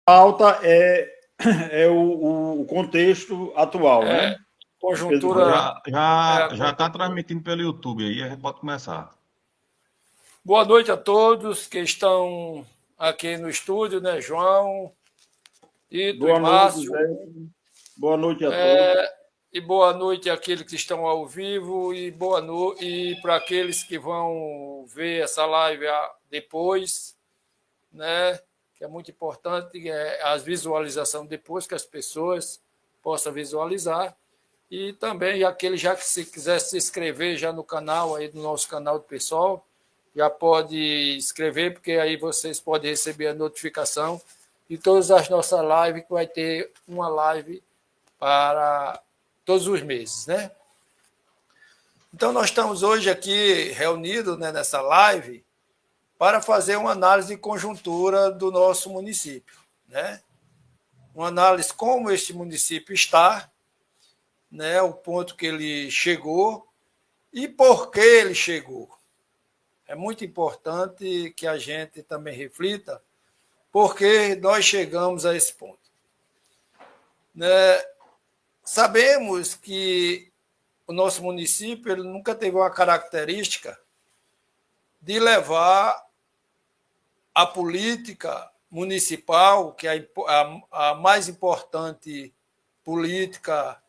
pauta é o contexto atual, né? Conjuntura. Já está transmitindo pelo YouTube aí, a gente pode começar. Boa noite a todos que estão aqui no estúdio, né, João, Tito e Márcio. Boa noite a todos. E boa noite àqueles que estão ao vivo e boa noite e para aqueles que vão ver essa live depois, né? Que é muito importante as visualizações depois que as pessoas possam visualizar. E também aquele já que se quiser se inscrever já no canal aí do nosso canal do pessoal, já pode inscrever, porque aí vocês podem receber a notificação de todas as nossas lives, que vai ter uma live para todos os meses, né? Então, nós estamos hoje aqui reunidos, né, nessa live para fazer uma análise de conjuntura do nosso município, né? Uma análise como este município está, né, o ponto que ele chegou e por que ele chegou. É muito importante que a gente também reflita por que nós chegamos a esse ponto. Né? Sabemos que o nosso município ele nunca teve uma característica de levar a política municipal, que é a mais importante política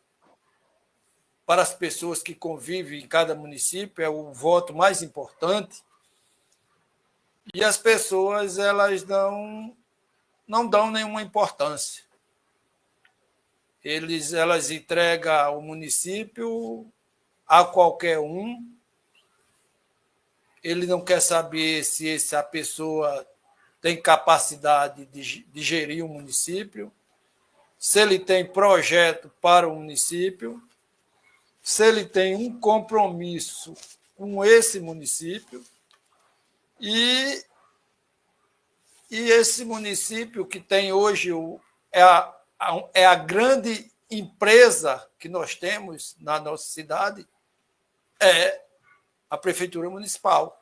para as pessoas que convivem em cada município, é o voto mais importante, e as pessoas elas não dão nenhuma importância. Elas entregam o município a qualquer um, ele não quer saber se a pessoa tem capacidade de gerir o município, se ele tem projeto para o município, se ele tem um compromisso com esse município, e esse município que tem hoje é a grande empresa que nós temos na nossa cidade, é a Prefeitura Municipal,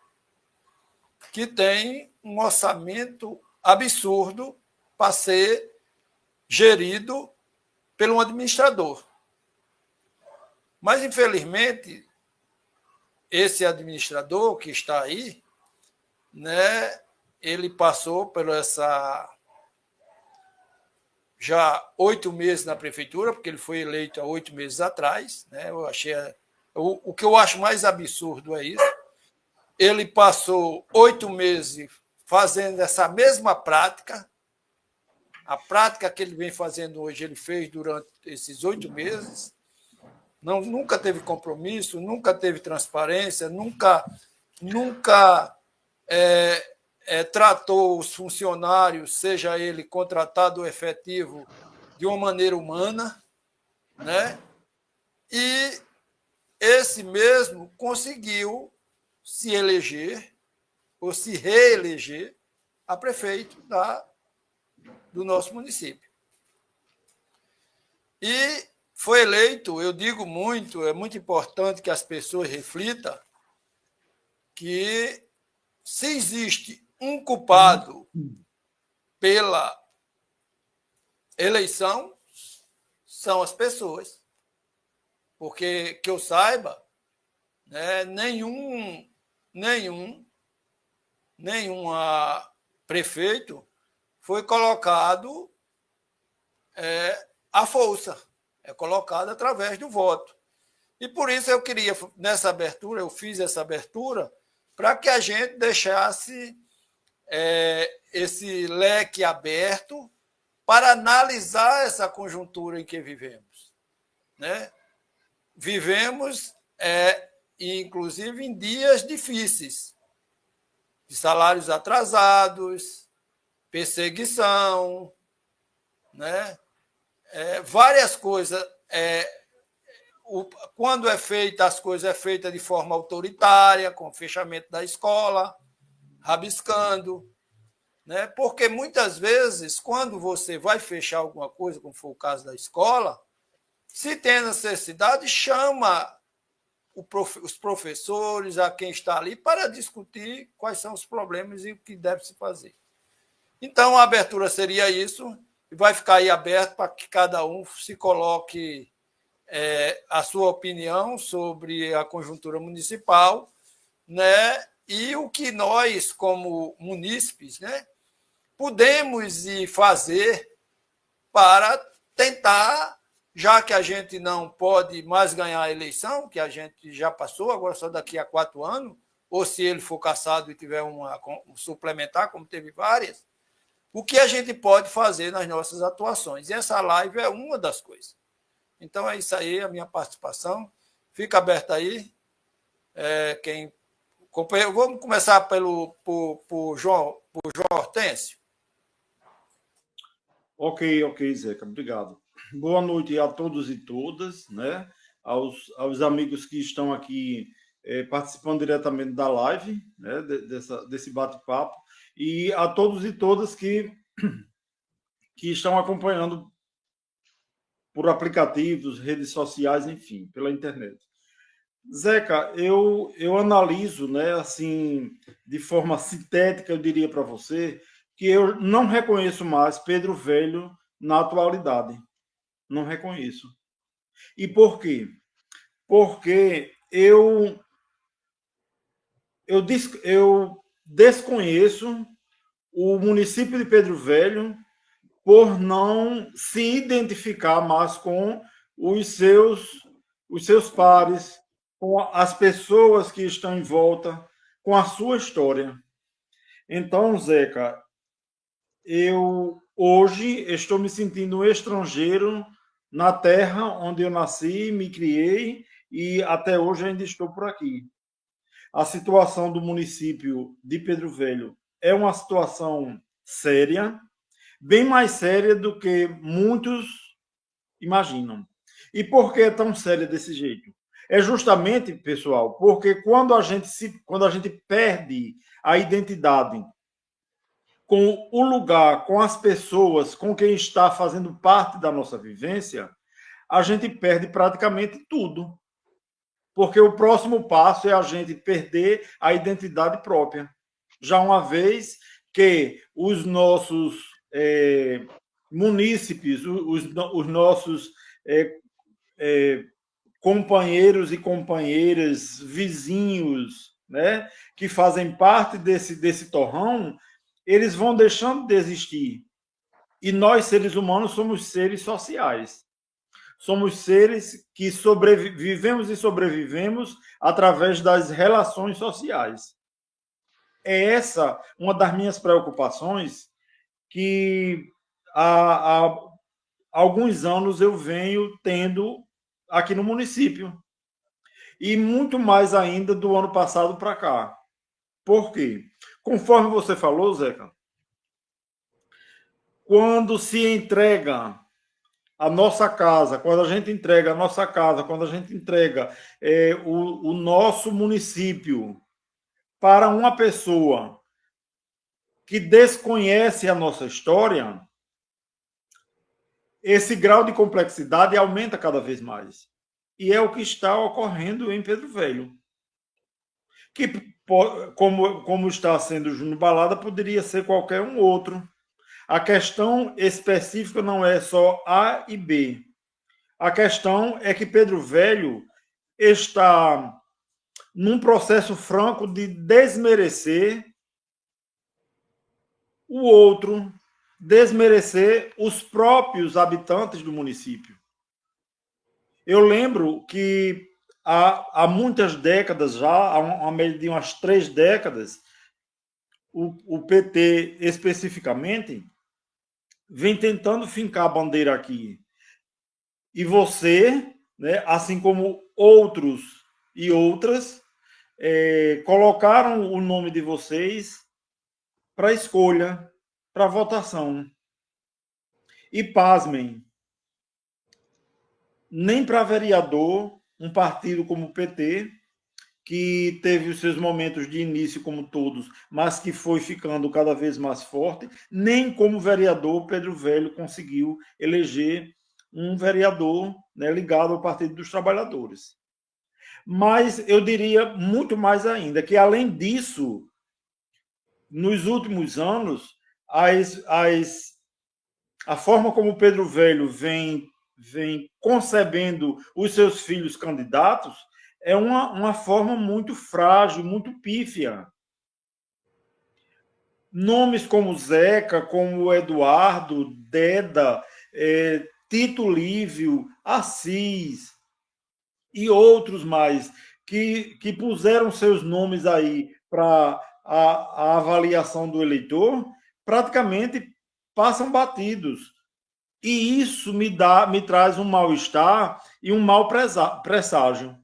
que tem um orçamento absurdo para ser gerido por um administrador. Mas, infelizmente, esse administrador que está aí, né, ele passou por já 8 meses na prefeitura, porque ele foi eleito há 8 meses atrás, né? O que eu acho mais absurdo é isso. Ele passou 8 meses fazendo essa mesma prática. A prática que ele vem fazendo hoje, ele fez durante esses 8 meses. Nunca teve compromisso, nunca teve transparência, nunca tratou os funcionários, seja ele contratado ou efetivo, de uma maneira humana, né? E esse mesmo conseguiu se eleger ou se reeleger a prefeito do nosso município. E foi eleito, eu digo muito, é muito importante que as pessoas reflitam que se existe um culpado pela eleição, são as pessoas. Porque, que eu saiba, né, nenhum prefeito foi colocado à força, é colocado através do voto. E por isso eu queria, nessa abertura, eu fiz essa abertura para que a gente deixasse esse leque aberto para analisar essa conjuntura em que vivemos. Né? Vivemos, inclusive, em dias difíceis, de salários atrasados, perseguição, né? Várias coisas. Quando as coisas é feita de forma autoritária, com o fechamento da escola, rabiscando, né? Porque muitas vezes, quando você vai fechar alguma coisa, como foi o caso da escola, se tem necessidade, chama os professores, a quem está ali, para discutir quais são os problemas e o que deve se fazer. Então, a abertura seria isso. e vai ficar aí aberto para que cada um se coloque a sua opinião sobre a conjuntura municipal, né? E o que nós, como munícipes, né, podemos fazer para tentar, já que a gente não pode mais ganhar a eleição, que a gente já passou, agora só daqui a 4 anos, ou se ele for cassado e tiver um suplementar, como teve várias, o que a gente pode fazer nas nossas atuações. E essa live é uma das coisas. Então, é isso aí, a minha participação. Fica aberta aí. Quem acompanha. Vamos começar por João Hortêncio. Ok, Zeca, obrigado. Boa noite a todos e todas, né? Aos amigos que estão aqui participando diretamente da live, né? Desse bate-papo, e a todos e todas que estão acompanhando por aplicativos, redes sociais, enfim, pela internet. Zeca, eu analiso, né, assim, de forma sintética, eu diria para você, que eu não reconheço mais Pedro Velho na atualidade. Não reconheço. E por quê? Porque eu desconheço o município de Pedro Velho por não se identificar mais com os seus pares, com as pessoas que estão em volta, com a sua história. Então, Zeca, eu hoje estou me sentindo um estrangeiro na terra onde eu nasci, me criei e até hoje ainda estou por aqui. A situação do município de Pedro Velho é uma situação séria, bem mais séria do que muitos imaginam. E por que é tão séria desse jeito? É justamente, pessoal, porque quando a gente perde a identidade com o lugar, com as pessoas, com quem está fazendo parte da nossa vivência, a gente perde praticamente tudo. Porque o próximo passo é a gente perder a identidade própria. Já uma vez que os nossos munícipes, os nossos companheiros e companheiras, vizinhos, né, que fazem parte desse torrão, eles vão deixando de existir. E nós, seres humanos, somos seres sociais. Somos seres que vivemos e sobrevivemos através das relações sociais. É essa uma das minhas preocupações que há alguns anos eu venho tendo aqui no município. E muito mais ainda do ano passado para cá. Por quê? Conforme você falou, Zeca, quando se entrega a nossa casa, quando a gente entrega a nossa casa, quando a gente entrega o nosso município para uma pessoa que desconhece a nossa história, esse grau de complexidade aumenta cada vez mais. E é o que está ocorrendo em Pedro Velho. Que, como está sendo Júnior Balada, poderia ser qualquer um outro. A questão específica não é só A e B. A questão é que Pedro Velho está num processo franco de desmerecer o outro, desmerecer os próprios habitantes do município. Eu lembro que há muitas décadas já, há média de umas 3 décadas, o PT especificamente vem tentando fincar a bandeira aqui. E você, né, assim como outros e outras, colocaram o nome de vocês para escolha, para votação. E pasmem, nem para vereador, um partido como o PT, que teve os seus momentos de início como todos, mas que foi ficando cada vez mais forte, nem como vereador Pedro Velho conseguiu eleger um vereador, né, ligado ao Partido dos Trabalhadores. Mas eu diria muito mais ainda, que além disso, nos últimos anos, a forma como Pedro Velho vem concebendo os seus filhos candidatos é uma forma muito frágil, muito pífia. Nomes como Zeca, como Eduardo, Deda, Tito Lívio, Assis e outros mais que puseram seus nomes aí para a avaliação do eleitor, praticamente passam batidos. E isso me traz um mal-estar e um mau presságio.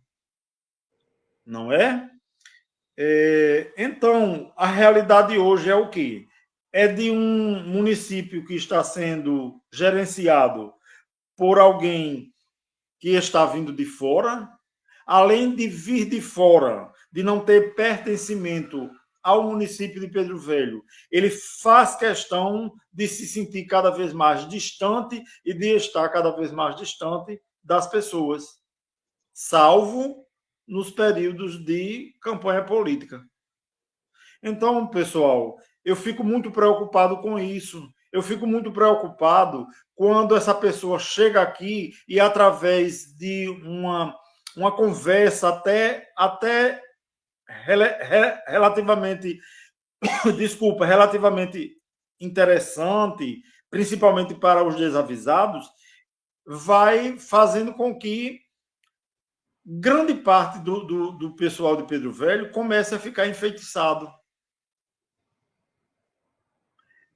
Não é? Então, a realidade hoje é o quê? É de um município que está sendo gerenciado por alguém que está vindo de fora, além de vir de fora, de não ter pertencimento ao município de Pedro Velho, ele faz questão de se sentir cada vez mais distante e de estar cada vez mais distante das pessoas, salvo nos períodos de campanha política. Então, pessoal, eu fico muito preocupado com isso. Eu fico muito preocupado quando essa pessoa chega aqui e, através de uma conversa até relativamente, desculpa, relativamente interessante, principalmente para os desavisados, vai fazendo com que grande parte do pessoal de Pedro Velho comece a ficar enfeitiçado.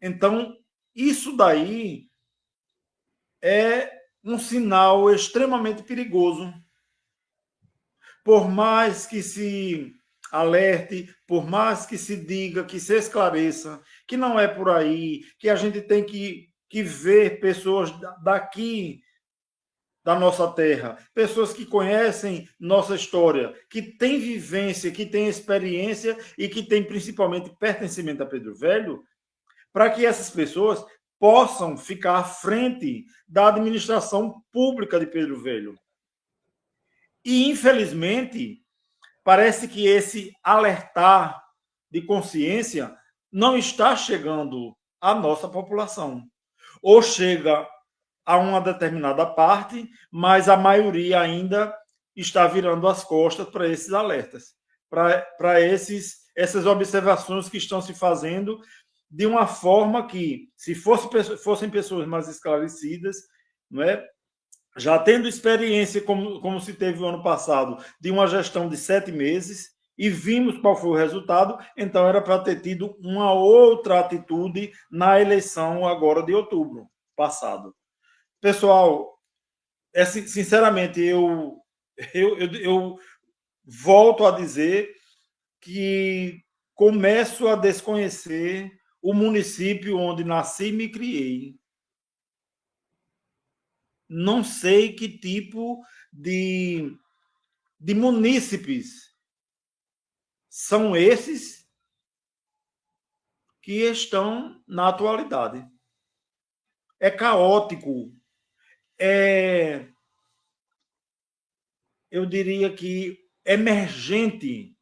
Então, isso daí é um sinal extremamente perigoso. Por mais que se alerte, por mais que se diga, que se esclareça, que não é por aí, que a gente tem que ver pessoas daqui da nossa terra, pessoas que conhecem nossa história, que têm vivência, que têm experiência e que têm principalmente pertencimento a Pedro Velho, para que essas pessoas possam ficar à frente da administração pública de Pedro Velho. E, infelizmente, parece que esse alertar de consciência não está chegando à nossa população. Ou chega a uma determinada parte, mas a maioria ainda está virando as costas para esses alertas, para essas observações que estão se fazendo de uma forma que, se fossem pessoas mais esclarecidas, não é? Já tendo experiência, como se teve o ano passado, de uma gestão de 7 meses, e vimos qual foi o resultado, então era para ter tido uma outra atitude na eleição agora de outubro passado. Pessoal, sinceramente, eu volto a dizer que começo a desconhecer o município onde nasci e me criei. Não sei que tipo de munícipes são esses que estão na atualidade. É caótico, eu diria que emergente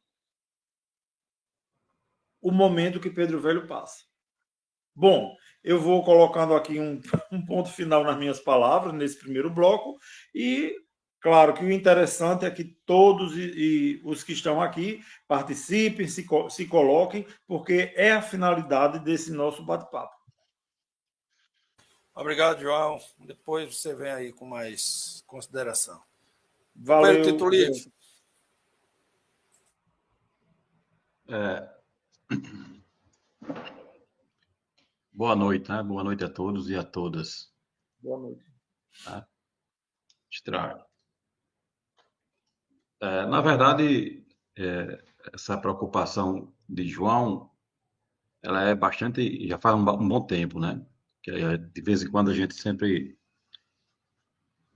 o momento que Pedro Velho passa. Bom, eu vou colocando aqui um ponto final nas minhas palavras, nesse primeiro bloco, e claro que o interessante é que todos e os que estão aqui participem, se coloquem, porque é a finalidade desse nosso bate-papo. Obrigado, João. Depois você vem aí com mais consideração. Valeu. Tito Livre. Boa noite, né? Boa noite a todos e a todas. Boa noite. Tá? Na verdade, essa preocupação de João, ela é bastante, já faz um bom tempo, né? Que de vez em quando a gente sempre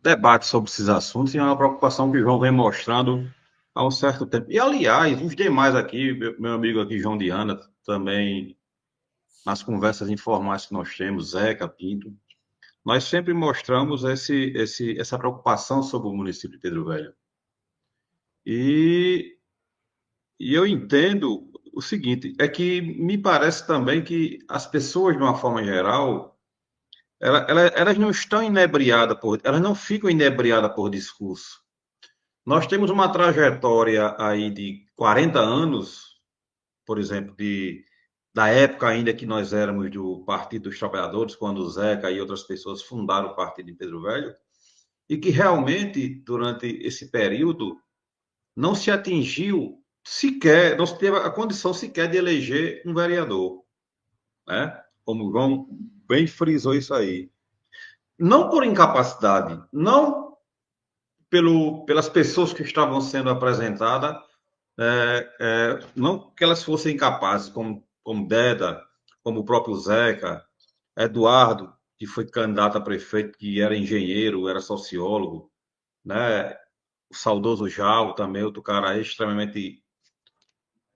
debate sobre esses assuntos e é uma preocupação que o João vem mostrando há um certo tempo. E, aliás, os demais aqui, meu amigo aqui, João Diana, também, nas conversas informais que nós temos, Zeca, Pinto, nós sempre mostramos essa preocupação sobre o município de Pedro Velho. E eu entendo o seguinte, é que me parece também que as pessoas, de uma forma geral, Elas não estão inebriadas elas não ficam inebriadas por discurso. Nós temos uma trajetória aí de 40 anos, por exemplo, da época ainda que nós éramos do Partido dos Trabalhadores, quando o Zeca e outras pessoas fundaram o partido em Pedro Velho, e que realmente, durante esse período, não se atingiu sequer, não se teve a condição sequer de eleger um vereador, né? Como o João bem frisou isso aí. Não por incapacidade, não pelas pessoas que estavam sendo apresentadas, não que elas fossem incapazes, como Deda, como o próprio Zeca, Eduardo, que foi candidato a prefeito, que era engenheiro, era sociólogo, né? O saudoso Jal também, outro cara extremamente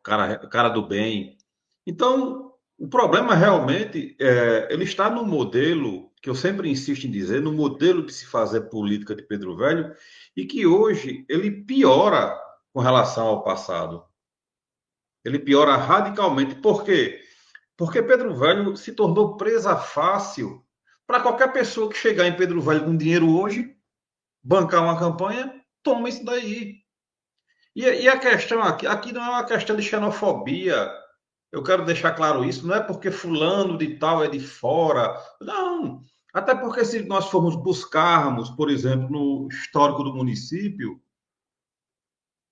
cara do bem. Então, o problema realmente ele está no modelo, que eu sempre insisto em dizer, no modelo de se fazer política de Pedro Velho, e que hoje ele piora com relação ao passado. Ele piora radicalmente. Por quê? Porque Pedro Velho se tornou presa fácil para qualquer pessoa que chegar em Pedro Velho com dinheiro hoje, bancar uma campanha, toma isso daí. E a questão aqui não é uma questão de xenofobia. Eu quero deixar claro isso. Não é porque fulano de tal é de fora. Não. Até porque se nós formos buscarmos, por exemplo, no histórico do município,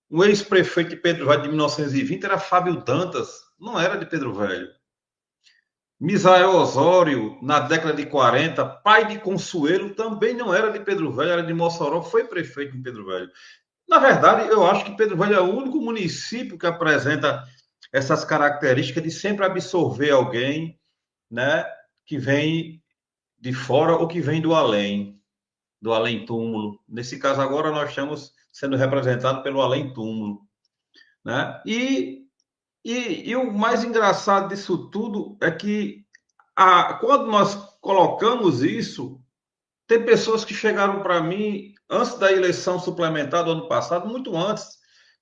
o ex-prefeito de Pedro Velho de 1920 era Fábio Dantas, não era de Pedro Velho. Misael Osório, na década de 40, pai de Consuelo, também não era de Pedro Velho, era de Mossoró, foi prefeito em Pedro Velho. Na verdade, eu acho que Pedro Velho é o único município que apresenta essas características de sempre absorver alguém, né, que vem de fora ou que vem do além-túmulo. Nesse caso agora nós estamos sendo representados pelo além-túmulo, né? E o mais engraçado disso tudo é que quando nós colocamos isso, tem pessoas que chegaram para mim antes da eleição suplementar do ano passado, muito antes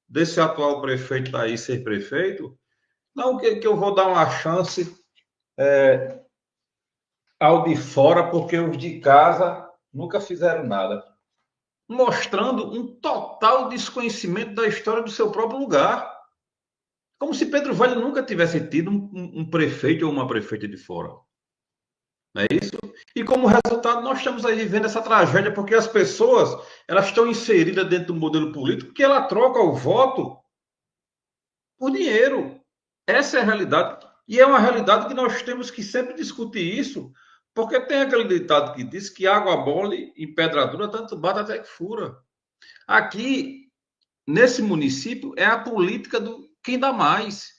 desse atual prefeito aí ser prefeito, não que eu vou dar uma chance ao de fora, porque os de casa nunca fizeram nada. Mostrando um total desconhecimento da história do seu próprio lugar. Como se Pedro Velho nunca tivesse tido um prefeito ou uma prefeita de fora. Não é isso? E como resultado, nós estamos aí vivendo essa tragédia, porque as pessoas elas estão inseridas dentro do modelo político que ela troca o voto por dinheiro. Essa é a realidade. E é uma realidade que nós temos que sempre discutir isso, porque tem aquele ditado que diz que água mole em pedra dura, tanto bate até que fura. Aqui, nesse município, é a política do quem dá mais.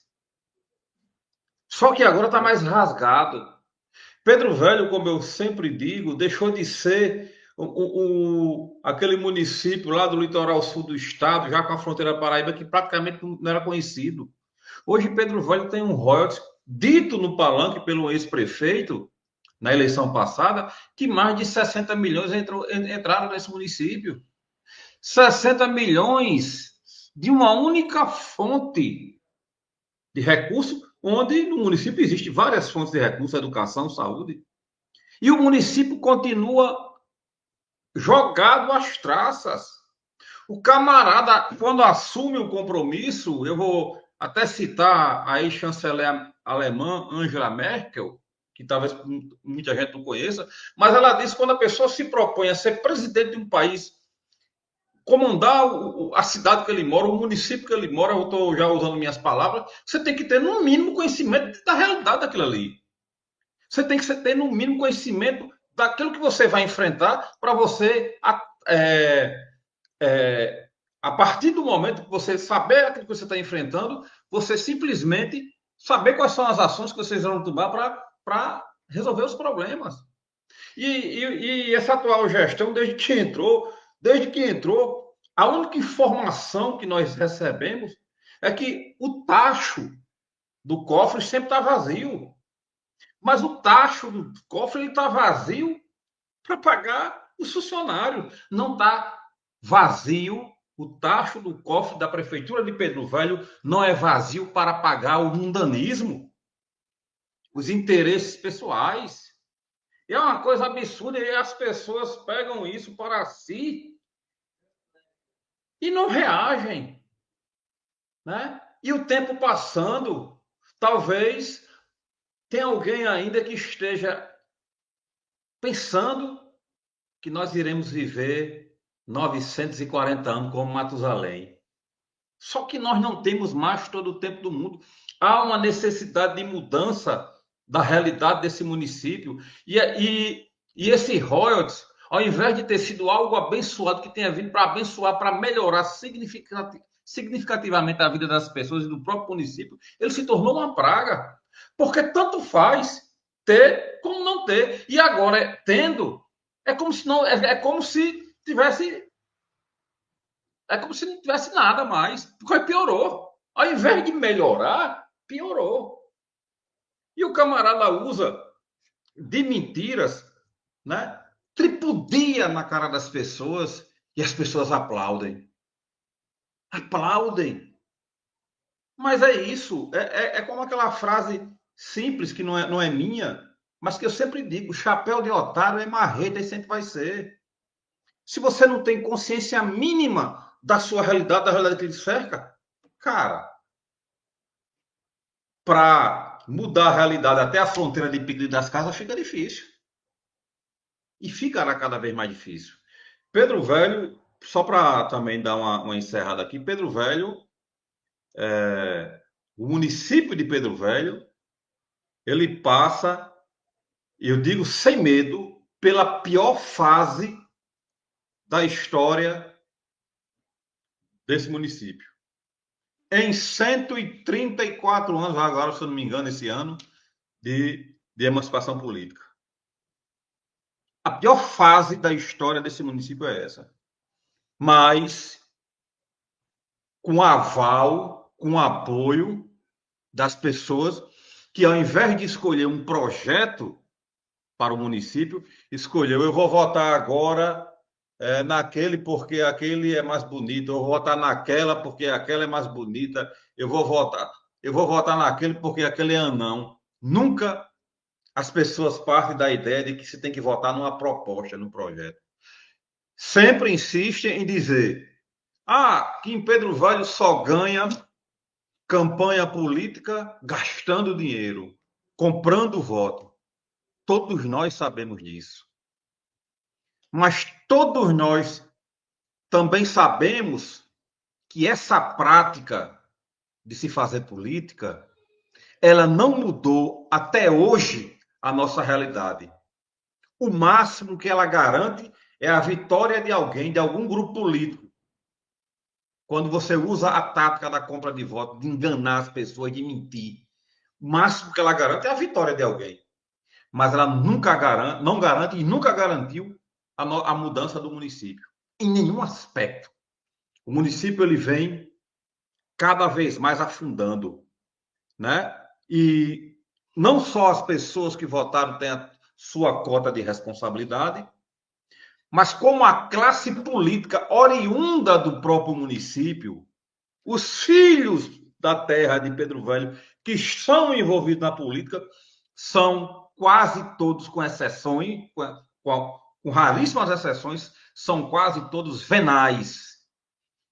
Só que agora está mais rasgado. Pedro Velho, como eu sempre digo, deixou de ser aquele município lá do litoral sul do estado, já com a fronteira Paraíba, que praticamente não era conhecido. Hoje, Pedro Velho tem um royalties dito no palanque pelo ex-prefeito, na eleição passada, que mais de 60 milhões entraram nesse município. 60 milhões de uma única fonte de recurso, onde no município existe várias fontes de recursos, educação, saúde, e o município continua jogado às traças. O camarada, quando assume o compromisso, eu vou até citar a ex-chanceler alemã Angela Merkel, que talvez muita gente não conheça, mas ela disse que quando a pessoa se propõe a ser presidente de um país, comandar a cidade que ele mora, o município que ele mora, eu estou já usando minhas palavras, você tem que ter, no mínimo, conhecimento da realidade daquilo ali. Você tem que ter, no mínimo, conhecimento daquilo que você vai enfrentar para você, a partir do momento que você saber aquilo que você está enfrentando, você simplesmente saber quais são as ações que vocês vão tomar para resolver os problemas. E essa atual gestão, desde que entrou, a única informação que nós recebemos é que o tacho do cofre sempre está vazio. Mas o tacho do cofre está vazio para pagar os funcionários. Não está vazio. O tacho do cofre da Prefeitura de Pedro Velho não é vazio para pagar o mundanismo, os interesses pessoais. E é uma coisa absurda, e as pessoas pegam isso para si e não reagem, né? E o tempo passando, talvez tenha alguém ainda que esteja pensando que nós iremos viver 940 anos como Matusalém. Só que nós não temos mais todo o tempo do mundo. Há uma necessidade de mudança da realidade desse município. E esse royalties, ao invés de ter sido algo abençoado, que tenha vindo para abençoar, para melhorar significativamente a vida das pessoas e do próprio município, ele se tornou uma praga. Porque tanto faz ter como não ter. E agora, tendo, é como se não tivesse. É como se não tivesse nada mais, porque piorou. Ao invés de melhorar, piorou. E o camarada usa de mentiras, né? Tripudia na cara das pessoas e as pessoas aplaudem. Aplaudem. Mas é isso. É como aquela frase simples que não é minha, mas que eu sempre digo: chapéu de otário é marreta e sempre vai ser. Se você não tem consciência mínima da sua realidade, da realidade que lhe cerca, cara, para mudar a realidade até a fronteira de Pico das Casas fica difícil. E ficará cada vez mais difícil. Pedro Velho, só para também dar uma encerrada aqui, Pedro Velho, o município de Pedro Velho, ele passa, eu digo sem medo, pela pior fase da história desse município. Em 134 anos, agora, se eu não me engano, esse ano, de emancipação política. A pior fase da história desse município é essa. Mas, com aval, com apoio das pessoas que, ao invés de escolher um projeto para o município, escolheu: eu vou votar agora naquele porque aquele é mais bonito, eu vou votar naquela porque aquela é mais bonita, eu vou votar naquele porque aquele é anão. Nunca as pessoas partem da ideia de que se tem que votar numa proposta, num projeto. Sempre insistem em dizer que em Pedro Velho só ganha campanha política gastando dinheiro, comprando voto. Todos nós sabemos disso. Mas todos nós também sabemos que essa prática de se fazer política, ela não mudou até hoje a nossa realidade. O máximo que ela garante é a vitória de alguém, de algum grupo político. Quando você usa a tática da compra de voto, de enganar as pessoas, de mentir, o máximo que ela garante é a vitória de alguém. Mas ela nunca garante, não garante e nunca garantiu a mudança do município. Em nenhum aspecto. O município ele vem cada vez mais afundando, né? E não só as pessoas que votaram têm a sua cota de responsabilidade, mas como a classe política oriunda do próprio município, os filhos da terra de Pedro Velho que são envolvidos na política são quase todos, com exceções, com raríssimas exceções, são quase todos venais.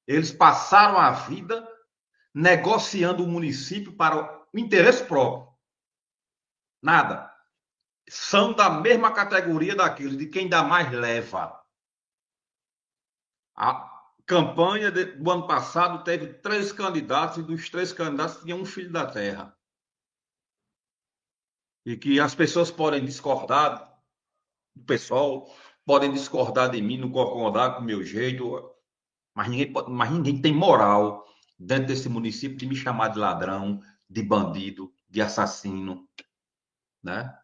Eles passaram a vida negociando o município para o interesse próprio. Nada. São da mesma categoria daqueles de quem dá mais leva. A campanha do ano passado teve 3 candidatos e dos 3 candidatos tinha um filho da terra. E que as pessoas podem discordar do pessoal, podem discordar de mim, não concordar com o meu jeito, mas ninguém tem moral dentro desse município de me chamar de ladrão, de bandido, de assassino, né?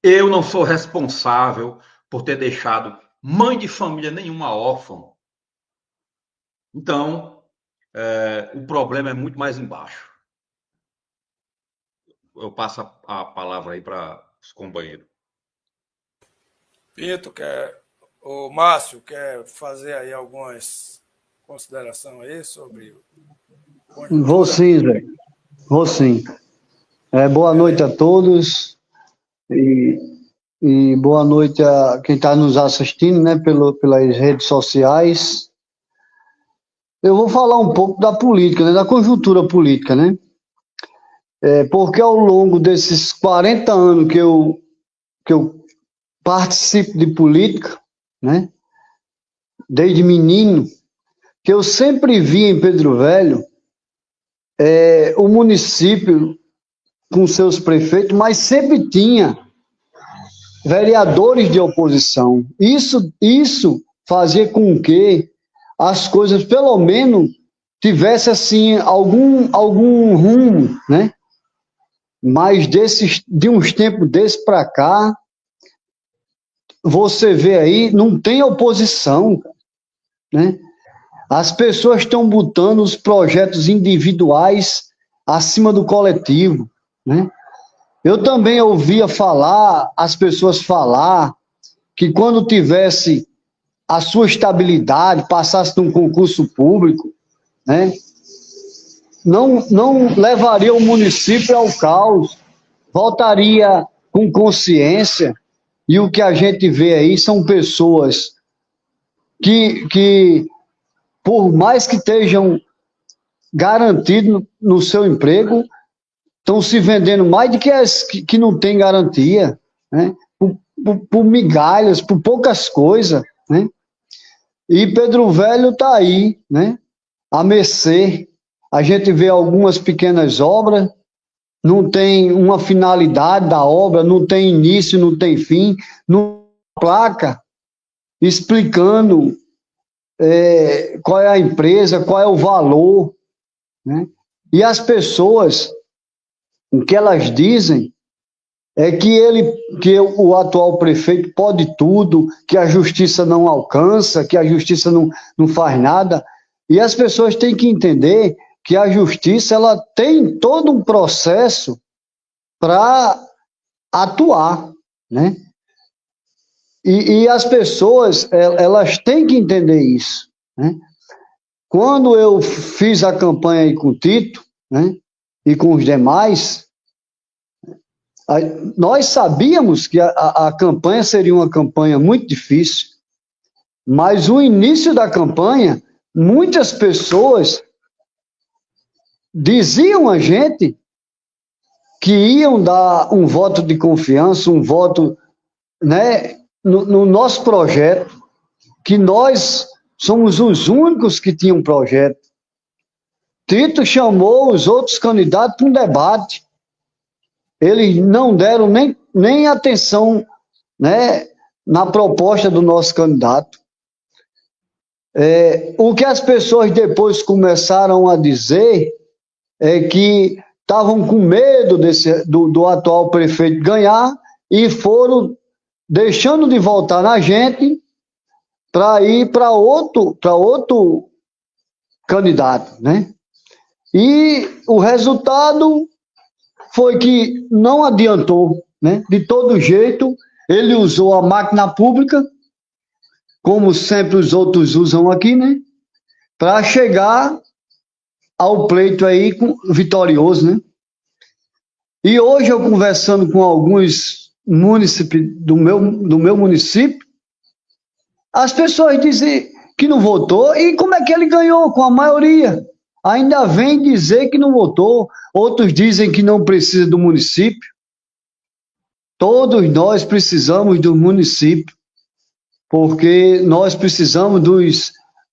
Eu não sou responsável por ter deixado mãe de família nenhuma órfã. Então, o problema é muito mais embaixo. Eu passo a palavra aí para os companheiros. Pinto, o Márcio quer fazer aí algumas considerações aí sobre... Vou sim, Zé. Vou sim. Boa noite a todos. E e boa noite a quem está nos assistindo, né, pelas redes sociais. Eu vou falar um pouco da política, né, da conjuntura política, né? Porque ao longo desses 40 anos que eu participo de política, né, desde menino, que eu sempre vi em Pedro Velho o município com seus prefeitos, mas sempre tinha vereadores de oposição. Isso fazia com que as coisas, pelo menos, tivessem assim, algum rumo, né? Mas de uns tempos desses para cá, você vê aí, não tem oposição, né? As pessoas estão botando os projetos individuais acima do coletivo, né? Eu também ouvia as pessoas falar que quando tivesse a sua estabilidade, passasse num concurso público, né, não levaria o município ao caos, voltaria com consciência, e o que a gente vê aí são pessoas que por mais que estejam garantidos no seu emprego, estão se vendendo mais do que as que não têm garantia, né? Por migalhas, por poucas coisas, né? E Pedro Velho está aí, né? A mercê. A gente vê algumas pequenas obras, não tem uma finalidade da obra, não tem início, não tem fim, não tem placa explicando qual é a empresa, qual é o valor, né? E as pessoas, o que elas dizem é que o atual prefeito pode tudo, que a justiça não alcança, que a justiça não faz nada. E as pessoas têm que entender que a justiça ela tem todo um processo para atuar, né? E as pessoas elas têm que entender isso, né? Quando eu fiz a campanha aí com o Tito, né, e com os demais, nós sabíamos que a campanha seria uma campanha muito difícil, mas o início da campanha, muitas pessoas diziam a gente que iam dar um voto de confiança, um voto, né, no nosso projeto, que nós somos os únicos que tinham um projeto. Tito chamou os outros candidatos para um debate. Eles não deram nem atenção, né, na proposta do nosso candidato. O que as pessoas depois começaram a dizer é que estavam com medo do atual prefeito ganhar e foram deixando de votar na gente para ir para outro candidato, né? E o resultado foi que não adiantou, né? De todo jeito, ele usou a máquina pública, como sempre os outros usam aqui, né? Para chegar ao pleito aí vitorioso, né? E hoje eu conversando com alguns munícipes do meu município, as pessoas dizem que não votou, e como é que ele ganhou com a maioria? Ainda vem dizer que não votou, outros dizem que não precisa do município. Todos nós precisamos do município, porque nós precisamos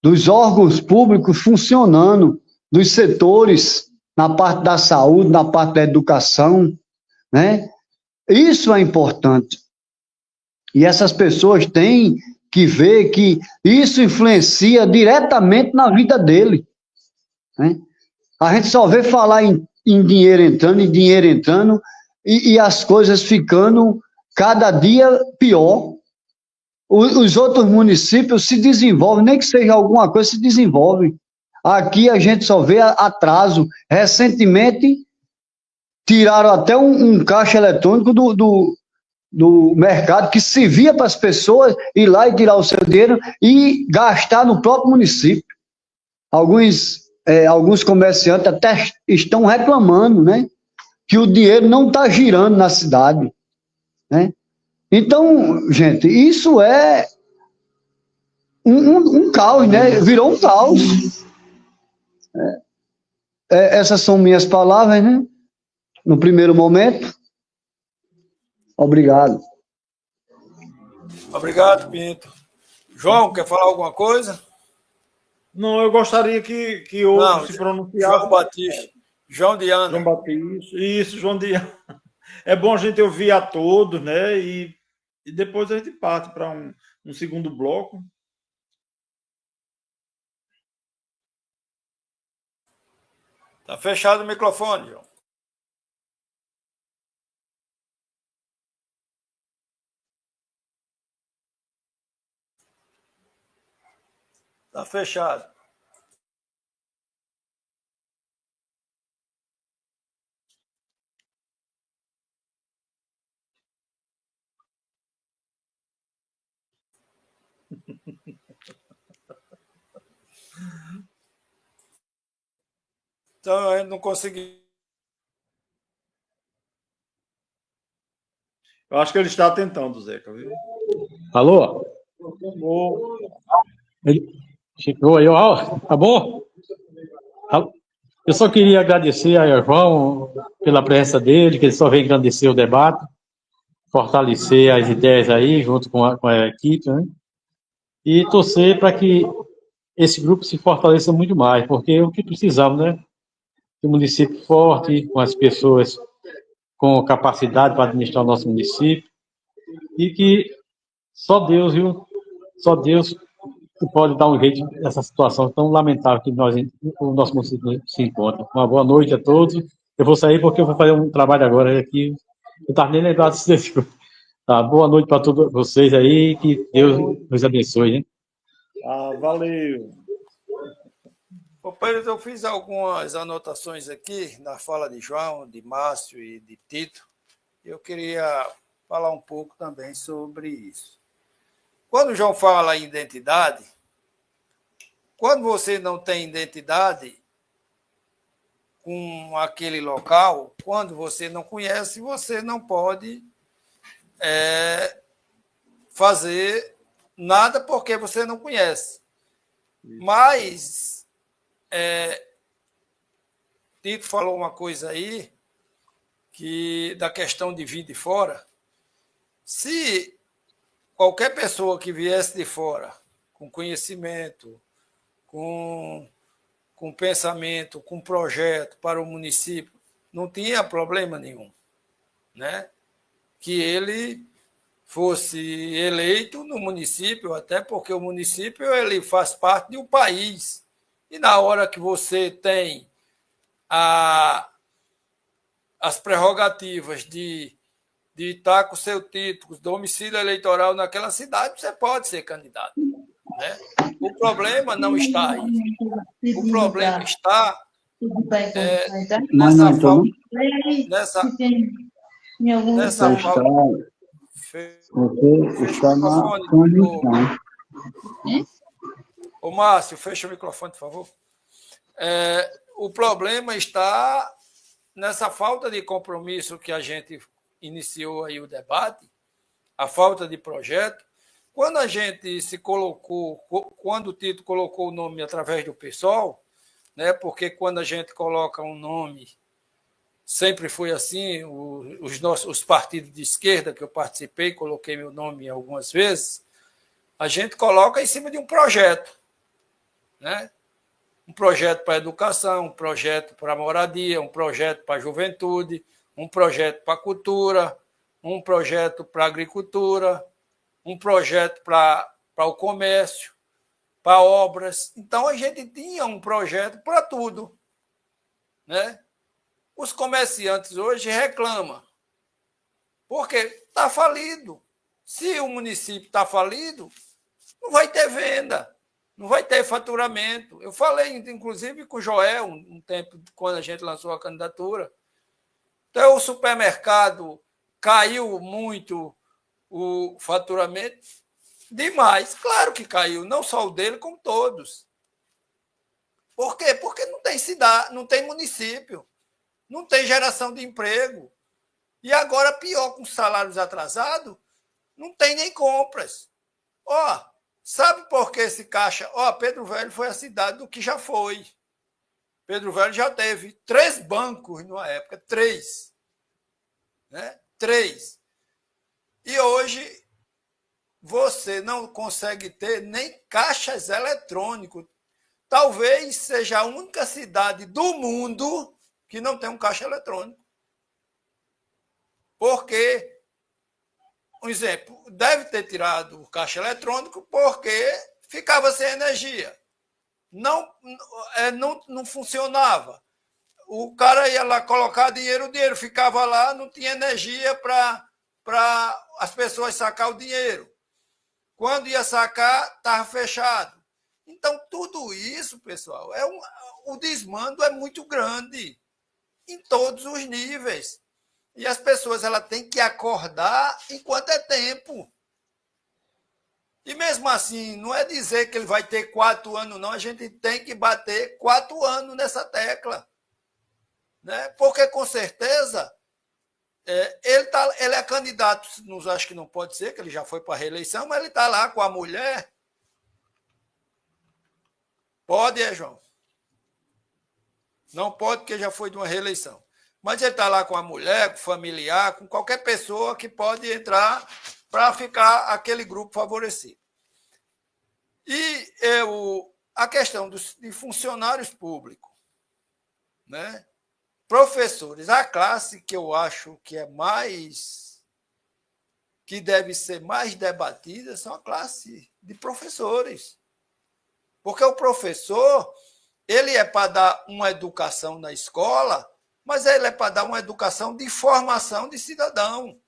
dos órgãos públicos funcionando, dos setores, na parte da saúde, na parte da educação, né? Isso é importante. E essas pessoas têm que ver que isso influencia diretamente na vida dele, né? A gente só vê falar em dinheiro entrando, e as coisas ficando cada dia pior. Os outros municípios se desenvolvem, nem que seja alguma coisa, se desenvolve. Aqui a gente só vê atraso. Recentemente, tiraram até um caixa eletrônico do mercado, que servia para as pessoas ir lá e tirar o seu dinheiro e gastar no próprio município. Alguns comerciantes até estão reclamando, né, que o dinheiro não está girando na cidade, né? Então, gente, isso é um caos, né? Virou um caos. Essas são minhas palavras, né? No primeiro momento. Obrigado. Obrigado, Pinto. João, quer falar alguma coisa? Não, eu gostaria que outro se pronunciasse. João Batista. João Diana. João Batista. Isso, João Diana. É bom a gente ouvir a todos, né? E depois a gente parte para um segundo bloco. Tá fechado o microfone, João. Tá fechado. Então, a gente não conseguiu. Eu acho que ele está tentando, Zeca, viu? Alô? Ele chegou aí, ó. Tá bom? Eu só queria agradecer a João pela presença dele, que ele só vem engrandecer o debate, fortalecer as ideias aí, junto com a equipe, né? E torcer para que esse grupo se fortaleça muito mais, porque é o que precisamos, né? De um município forte, com as pessoas com capacidade para administrar o nosso município, e que só Deus, viu? Só Deus que pode dar um jeito nessa situação tão lamentável que o nosso município se encontra. Uma boa noite a todos. Eu vou sair porque eu vou fazer um trabalho agora aqui. Eu estava nem lembrado disso. Tá, boa noite para todos vocês aí, que Deus nos abençoe, hein? Valeu. Ô, Pedro, eu fiz algumas anotações aqui na fala de João, de Márcio e de Tito. Eu queria falar um pouco também sobre isso. Quando o João fala em identidade, quando você não tem identidade com aquele local, quando você não conhece, você não pode fazer nada porque você não conhece. Mas Tito falou uma coisa aí da questão de vir de fora. Se qualquer pessoa que viesse de fora, com conhecimento, com pensamento, com projeto para o município, não tinha problema nenhum, né? Que ele fosse eleito no município, até porque o município ele faz parte de um país. E na hora que você tem as prerrogativas de estar com o seu título, domicílio eleitoral naquela cidade, você pode ser candidato, né? O problema não está aí. O problema está nessa falta. Nessa falta. Você está na condição. Ô, Márcio, fecha o microfone, por favor. O problema está nessa falta de compromisso que a gente iniciou aí o debate, a falta de projeto. Quando a gente se colocou, quando o Tito colocou o nome através do PSOL, né, porque quando a gente coloca um nome, sempre foi assim, os partidos de esquerda que eu participei, coloquei meu nome algumas vezes, a gente coloca em cima de um projeto, né? Um projeto para a educação, um projeto para a moradia, um projeto para a juventude, um projeto para a cultura, um projeto para a agricultura, um projeto para o comércio, para obras. Então, a gente tinha um projeto para tudo, né? Os comerciantes hoje reclamam, porque está falido. Se o município está falido, não vai ter venda, não vai ter faturamento. Eu falei, inclusive, com o Joel, um tempo, quando a gente lançou a candidatura. Então, o supermercado caiu muito o faturamento, demais. Claro que caiu, não só o dele, como todos. Por quê? Porque não tem cidade, não tem município, não tem geração de emprego. E agora, pior, com salários atrasados, não tem nem compras. Ó, sabe por que esse caixa? Ó, Pedro Velho foi a cidade do que já foi. Pedro Velho já teve 3 bancos numa época, 3. Né? 3. E hoje você não consegue ter nem caixas eletrônicos. Talvez seja a única cidade do mundo que não tem um caixa eletrônico. Porque, um exemplo, deve ter tirado o caixa eletrônico porque ficava sem energia. Não funcionava. O cara ia lá colocar dinheiro, o dinheiro ficava lá, não tinha energia para as pessoas sacar o dinheiro. Quando ia sacar, estava fechado. Então, tudo isso, pessoal, o desmando é muito grande em todos os níveis. E as pessoas têm que acordar enquanto é tempo. E mesmo assim, não é dizer que ele vai ter 4 anos, não. A gente tem que bater 4 anos nessa tecla. Né? Porque, com certeza, ele é candidato, acho que não pode ser, que ele já foi para a reeleição, mas ele está lá com a mulher. Pode, João? Não pode, porque já foi de uma reeleição. Mas ele está lá com a mulher, com o familiar, com qualquer pessoa que pode entrar para ficar aquele grupo favorecido. E a questão de funcionários públicos, né? Professores, a classe que eu acho que deve ser mais debatida são a classe de professores. Porque o professor, ele é para dar uma educação na escola, mas ele é para dar uma educação de formação de cidadão.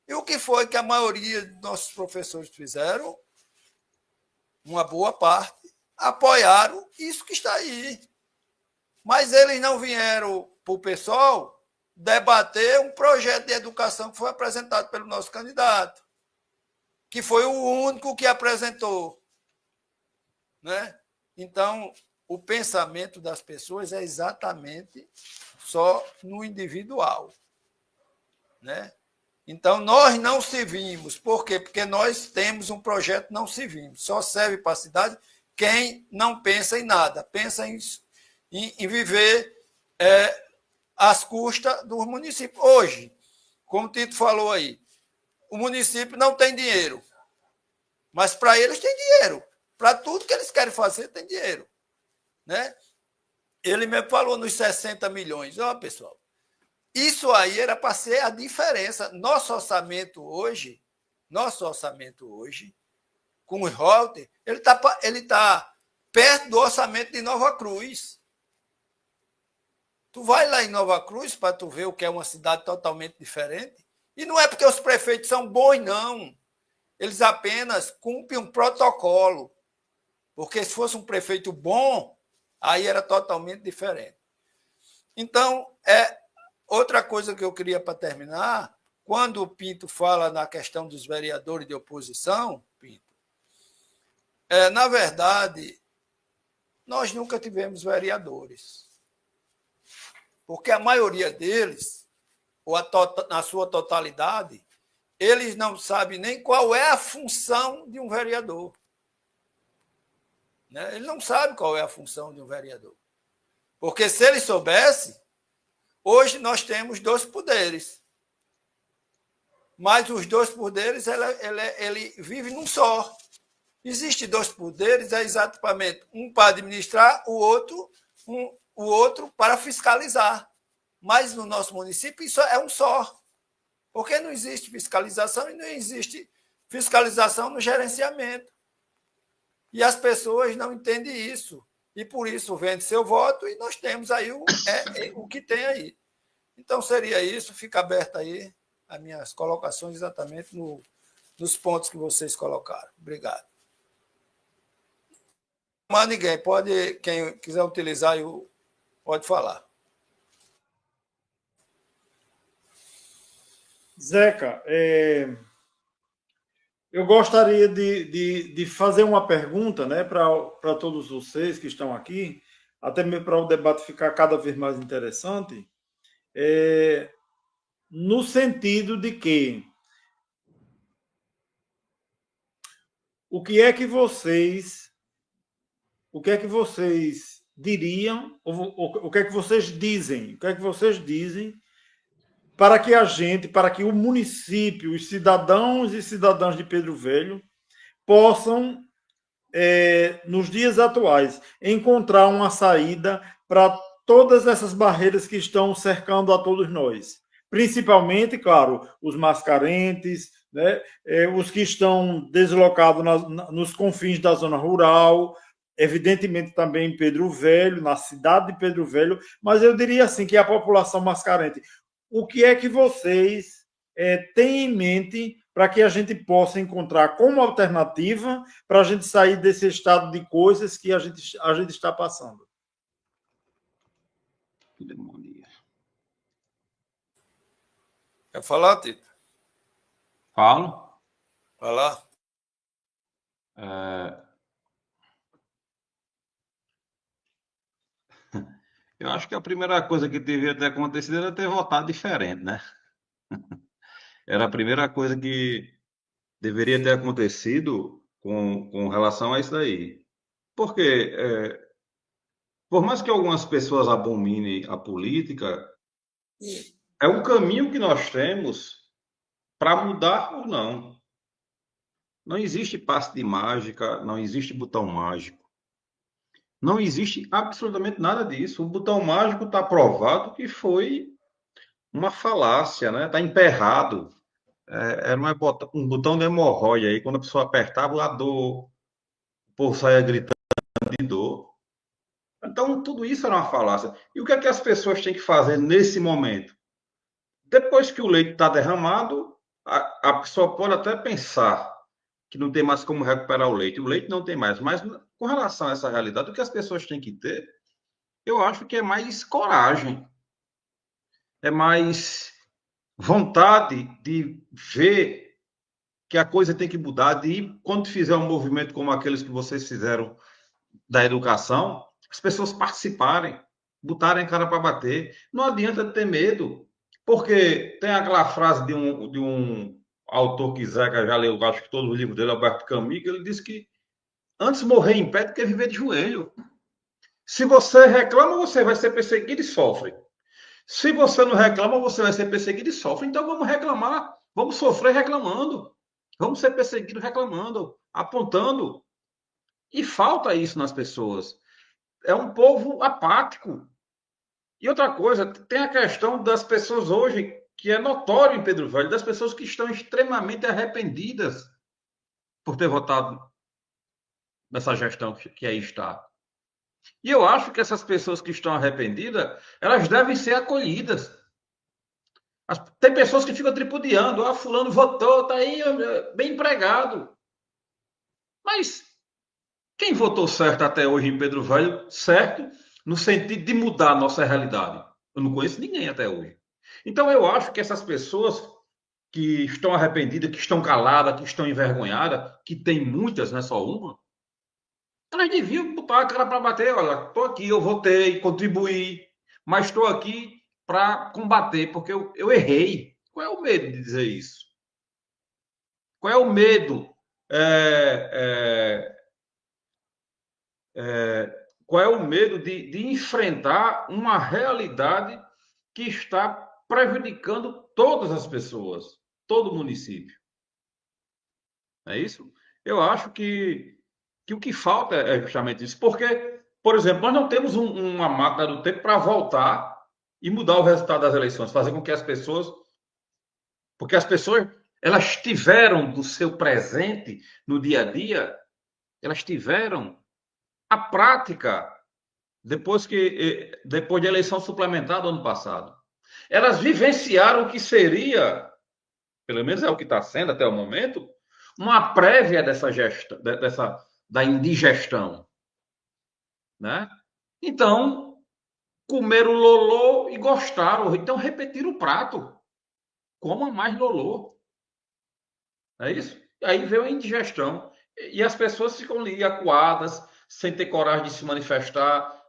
E o que foi que a maioria dos nossos professores fizeram? Uma boa parte apoiaram isso que está aí. Mas eles não vieram para o pessoal debater um projeto de educação que foi apresentado pelo nosso candidato, que foi o único que apresentou. Né? Então, o pensamento das pessoas é exatamente só no individual. Né? Então, nós não servimos. Por quê? Porque nós temos um projeto não servimos. Só serve para a cidade quem não pensa em nada, pensa em viver às custas do município. Hoje, como o Tito falou aí, o município não tem dinheiro, mas para eles tem dinheiro. Para tudo que eles querem fazer, tem dinheiro. Né? Ele mesmo falou nos 60 milhões. Ó, pessoal, isso aí era para ser a diferença. Nosso orçamento hoje, com o royalties, ele tá perto do orçamento de Nova Cruz. Tu vai lá em Nova Cruz para tu ver o que é uma cidade totalmente diferente. E não é porque os prefeitos são bons, não. Eles apenas cumprem um protocolo. Porque se fosse um prefeito bom, aí era totalmente diferente. Então, outra coisa que eu queria para terminar, quando o Pinto fala na questão dos vereadores de oposição, Pinto, na verdade, nós nunca tivemos vereadores. Porque a maioria deles, ou na sua totalidade, eles não sabem nem qual é a função de um vereador. Né? Ele não sabe qual é a função de um vereador. Porque se ele soubesse, hoje nós temos 2 poderes. Mas os 2 poderes, ele vive num só. Existem 2 poderes, é exatamente um para administrar, o outro para fiscalizar. Mas no nosso município isso é um só. Porque não existe fiscalização e não existe fiscalização no gerenciamento. E as pessoas não entendem isso. E por isso vende seu voto e nós temos aí o que tem aí. Então seria isso, fica aberto aí as minhas colocações exatamente nos pontos que vocês colocaram. Obrigado. Mas ninguém, quem quiser utilizar, pode falar. Zeca, eu gostaria de fazer uma pergunta, né, para todos vocês que estão aqui, até mesmo para o debate ficar cada vez mais interessante, no sentido de que o que é que vocês diriam, o que é que vocês dizem, para que o município, os cidadãos e cidadãs de Pedro Velho possam, nos dias atuais, encontrar uma saída para todas essas barreiras que estão cercando a todos nós. Principalmente, claro, os mais carentes, né? Os que estão deslocados nos confins da zona rural, evidentemente também em Pedro Velho, na cidade de Pedro Velho, mas eu diria assim que a população mais carente. O que é que vocês têm em mente para que a gente possa encontrar como alternativa para a gente sair desse estado de coisas que a gente está passando? Quer falar, Tito? Falo. Falar? Eu acho que a primeira coisa que devia ter acontecido era ter votado diferente, né? Era a primeira coisa que deveria ter acontecido com relação a isso daí. Porque, por mais que algumas pessoas abominem a política, é um caminho que nós temos para mudar ou não. Não existe passe de mágica, não existe botão mágico. Não existe absolutamente nada disso. O botão mágico está provado que foi uma falácia, né? Está emperrado. Era um botão de hemorroide aí, quando a pessoa apertava, a dor, o povo saia gritando de dor. Então, tudo isso era uma falácia. E o que é que as pessoas têm que fazer nesse momento? Depois que o leite está derramado, a pessoa pode até pensar que não tem mais como recuperar o leite. O leite não tem mais. Mas, com relação a essa realidade, o que as pessoas têm que ter, eu acho que é mais coragem. É mais vontade de ver que a coisa tem que mudar, de ir, quando fizer um movimento como aqueles que vocês fizeram da educação, as pessoas participarem, botarem a cara para bater. Não adianta ter medo, porque tem aquela frase de um autor que Zeca já leu, acho que todo o livro dele, Alberto Camus, que ele disse que antes morrer em pé do que viver de joelho. Se você reclama, você vai ser perseguido e sofre. Se você não reclama, você vai ser perseguido e sofre. Então vamos reclamar, vamos sofrer reclamando. Vamos ser perseguidos reclamando, apontando. E falta isso nas pessoas. É um povo apático. E outra coisa, tem a questão das pessoas hoje, que é notório em Pedro Velho, das pessoas que estão extremamente arrependidas por ter votado nessa gestão que aí está. E eu acho que essas pessoas que estão arrependidas, elas devem ser acolhidas. Tem pessoas que ficam tripudiando, fulano votou, tá aí bem empregado. Mas quem votou certo até hoje em Pedro Velho, certo, no sentido de mudar a nossa realidade? Eu não conheço ninguém até hoje. Então eu acho que essas pessoas que estão arrependidas, que estão caladas, que estão envergonhadas, que tem muitas, não é só uma, elas deviam botar a cara para bater. Olha, estou aqui, eu votei, contribuí, mas estou aqui para combater, porque eu errei. Qual é o medo de dizer isso? Qual é o medo? Qual é o medo de enfrentar uma realidade que está prejudicando todas as pessoas, todo o município? É isso? Eu acho que o que falta é justamente isso. Porque, por exemplo, nós não temos uma máquina do tempo para voltar e mudar o resultado das eleições, fazer com que as pessoas... Porque as pessoas, elas tiveram do seu presente no dia a dia, elas tiveram a prática depois da eleição suplementar do ano passado. Elas vivenciaram o que seria, pelo menos é o que está sendo até o momento, uma prévia dessa gestão, da indigestão, né? Então, comeram lolô e gostaram, então repetiram o prato. Coma mais lolô. É isso? Aí veio a indigestão. E as pessoas ficam ali acuadas, sem ter coragem de se manifestar.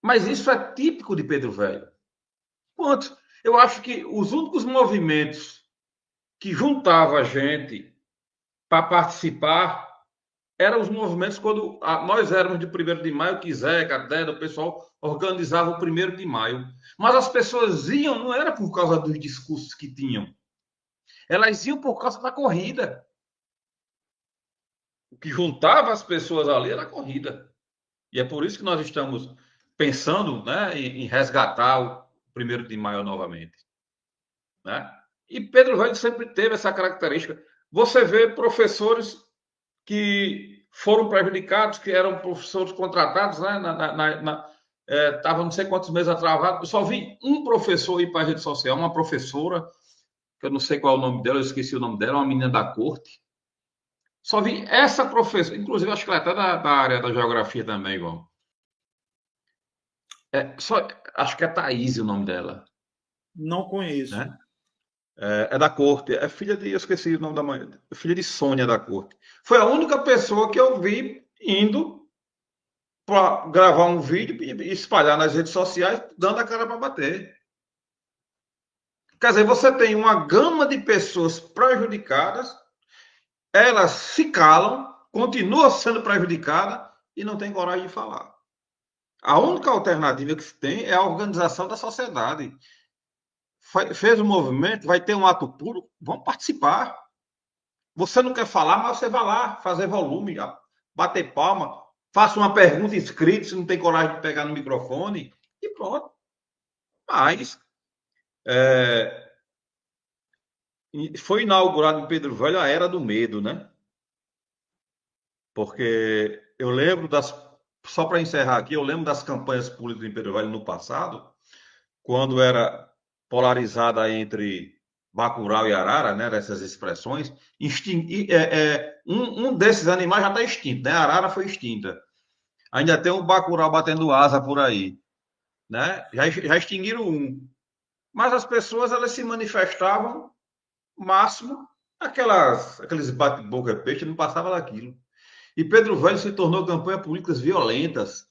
Mas isso é típico de Pedro Velho. Ponto. Eu acho que os únicos movimentos que juntavam a gente para participar eram os movimentos quando nós éramos de 1º de maio, que Zeca, Deda, o pessoal organizava o 1º de maio. Mas as pessoas iam, não era por causa dos discursos que tinham. Elas iam por causa da corrida. O que juntava as pessoas ali era a corrida. E é por isso que nós estamos pensando, né, em resgatar o 1º de maio novamente. Né? E Pedro Velho sempre teve essa característica. Você vê professores que foram prejudicados, que eram professores contratados, né, estavam não sei quantos meses atravados. Eu só vi um professor ir para a rede social, uma professora, que eu não sei qual é o nome dela, eu esqueci o nome dela, uma menina da corte. Só vi essa professora, inclusive acho que ela é até da área da geografia também, igual. Acho que é Thaís o nome dela. Não conheço. Né? É da corte, é filha de, eu esqueci o nome da mãe, filha de Sônia da corte. Foi a única pessoa que eu vi indo para gravar um vídeo e espalhar nas redes sociais, dando a cara para bater. Quer dizer, você tem uma gama de pessoas prejudicadas, elas se calam, continuam sendo prejudicadas e não tem coragem de falar. A única alternativa que se tem é a organização da sociedade. Fez um movimento, vai ter um ato público, vamos participar. Você não quer falar, mas você vai lá fazer volume, bater palma, faça uma pergunta escrita, se não tem coragem de pegar no microfone, e pronto. Mas foi inaugurado em Pedro Velho a Era do Medo, né? Porque eu lembro só para encerrar aqui, eu lembro das campanhas políticas em Pedro Velho no passado, quando era polarizada entre Bacurau e Arara, né, dessas expressões, um desses animais já está extinto, né? A Arara foi extinta. Ainda tem um Bacurau batendo asa por aí, né? Já extinguiram um. Mas as pessoas, elas se manifestavam, máximo, aqueles bate-boca peixe, não passava daquilo. E Pedro Velho se tornou campanhas políticas violentas.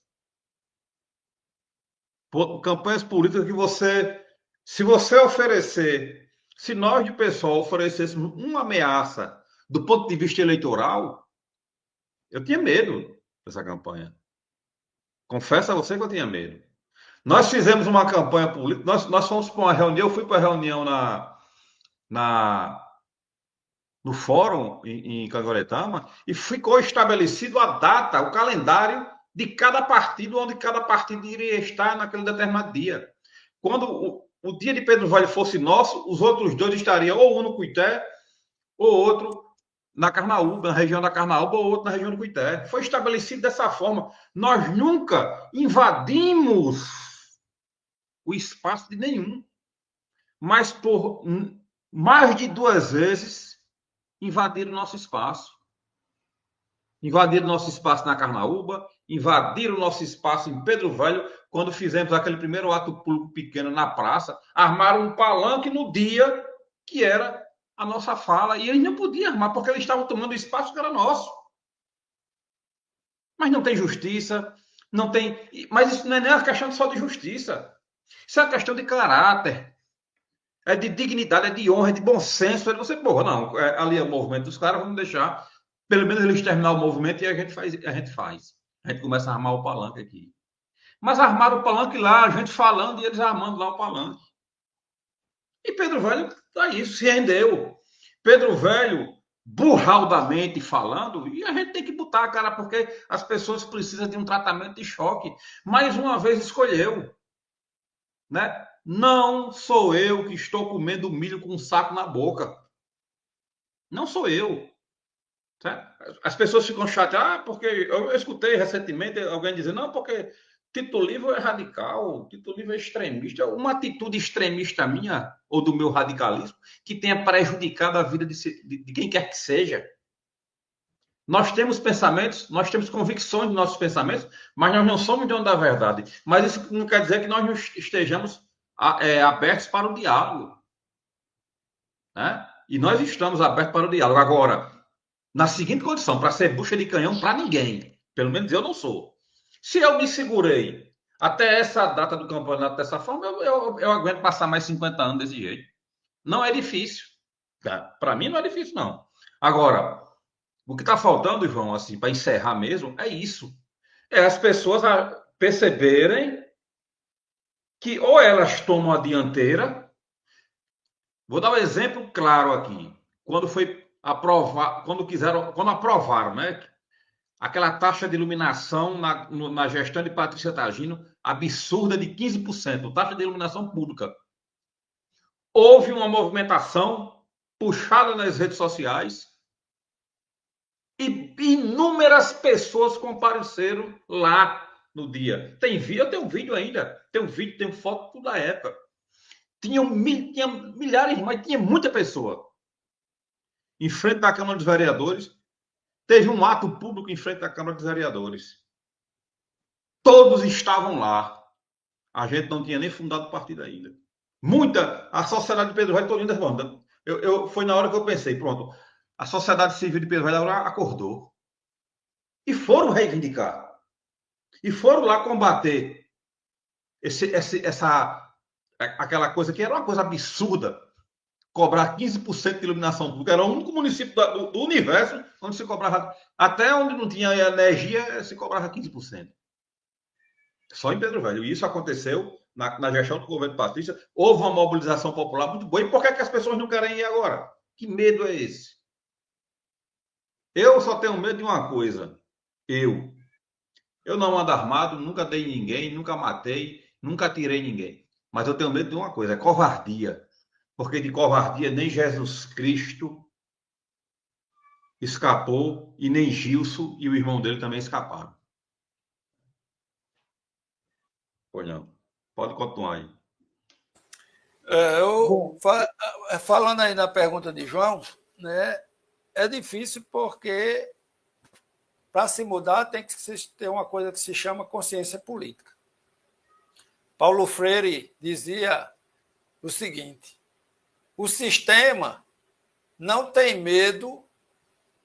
Campanhas políticas que se você oferecer, se nós de pessoal oferecêssemos uma ameaça do ponto de vista eleitoral, eu tinha medo dessa campanha. Confesso a você que eu tinha medo. Nós fizemos uma campanha política, nós fomos para uma reunião, eu fui para a reunião no fórum em Cangoretama e ficou estabelecido a data, o calendário de cada partido, onde cada partido iria estar naquele determinado dia. Quando o dia de Pedro Velho fosse nosso, os outros dois estariam ou um no Cuité, ou outro na Carnaúba, na região da Carnaúba, ou outro na região do Cuité. Foi estabelecido dessa forma. Nós nunca invadimos o espaço de nenhum, mas por mais de 2 vezes invadiram o nosso espaço. Invadiram nosso espaço na Carnaúba, invadiram nosso espaço em Pedro Velho, quando fizemos aquele primeiro ato público pequeno na praça, armaram um palanque no dia que era a nossa fala, e eles não podiam armar, porque eles estavam tomando espaço que era nosso. Mas não tem justiça, não tem... Mas isso não é nem uma questão só de justiça. Isso é uma questão de caráter, é de dignidade, é de honra, é de bom senso. Você, porra, não, ali é o movimento dos caras, vamos deixar, pelo menos eles terminar o movimento e a gente faz. A gente começa a armar o palanque aqui. Mas armaram o palanque lá, a gente falando e eles armando lá o palanque. E Pedro Velho, tá isso, se rendeu. Pedro Velho, burraldamente falando, e a gente tem que botar a cara, porque as pessoas precisam de um tratamento de choque. Mais uma vez escolheu. Né? Não sou eu que estou comendo milho com um saco na boca. Não sou eu. Certo? As pessoas ficam chateadas, porque eu escutei recentemente alguém dizer, não, porque Tito Livre é radical, Tito Livre é extremista. Uma atitude extremista minha, ou do meu radicalismo, que tenha prejudicado a vida de quem quer que seja. Nós temos pensamentos, nós temos convicções dos nossos pensamentos, mas nós não somos donos da verdade. Mas isso não quer dizer que nós não estejamos abertos para o diálogo. Né? E nós estamos abertos para o diálogo. Agora, na seguinte condição, para ser bucha de canhão para ninguém. Pelo menos eu não sou. Se eu me segurei até essa data do campeonato dessa forma, eu aguento passar mais 50 anos desse jeito. Não é difícil. Para mim não é difícil, não. Agora, O que está faltando, João, assim, para encerrar mesmo, é isso. É as pessoas perceberem que ou elas tomam a dianteira. Vou dar um exemplo claro aqui. Quando foi aprovar, quando aprovaram, né? Aquela taxa de iluminação na gestão de Patrícia Tagino absurda de 15%, taxa de iluminação pública. Houve uma movimentação puxada nas redes sociais e inúmeras pessoas compareceram lá no dia. Eu tenho vídeo ainda, tenho foto da época. Tinha milhares, mas tinha muita pessoa. Em frente da Câmara dos Vereadores, teve um ato público em frente da Câmara dos Vereadores. Todos estavam lá. A gente não tinha nem fundado o partido ainda. A sociedade de Pedro Velho toda derrubando. Foi na hora que eu pensei, pronto, a sociedade civil de Pedro Velho acordou. E foram reivindicar. E foram lá combater aquela coisa que era uma coisa absurda, cobrar 15% de iluminação pública. Era o único município do universo onde se cobrava, até onde não tinha energia, se cobrava 15%. Só em Pedro Velho. E isso aconteceu na gestão do governo Patrícia. Houve uma mobilização popular muito boa. E por que as pessoas não querem ir agora? Que medo é esse? Eu só tenho medo de uma coisa. Eu não ando armado, nunca dei ninguém, nunca matei, nunca atirei ninguém. Mas eu tenho medo de uma coisa, é covardia. Porque de covardia nem Jesus Cristo escapou e nem Gilson e o irmão dele também escaparam. Pois não. Pode continuar aí. Falando aí na pergunta de João, né, é difícil porque para se mudar tem que ter uma coisa que se chama consciência política. Paulo Freire dizia o seguinte: o sistema não tem medo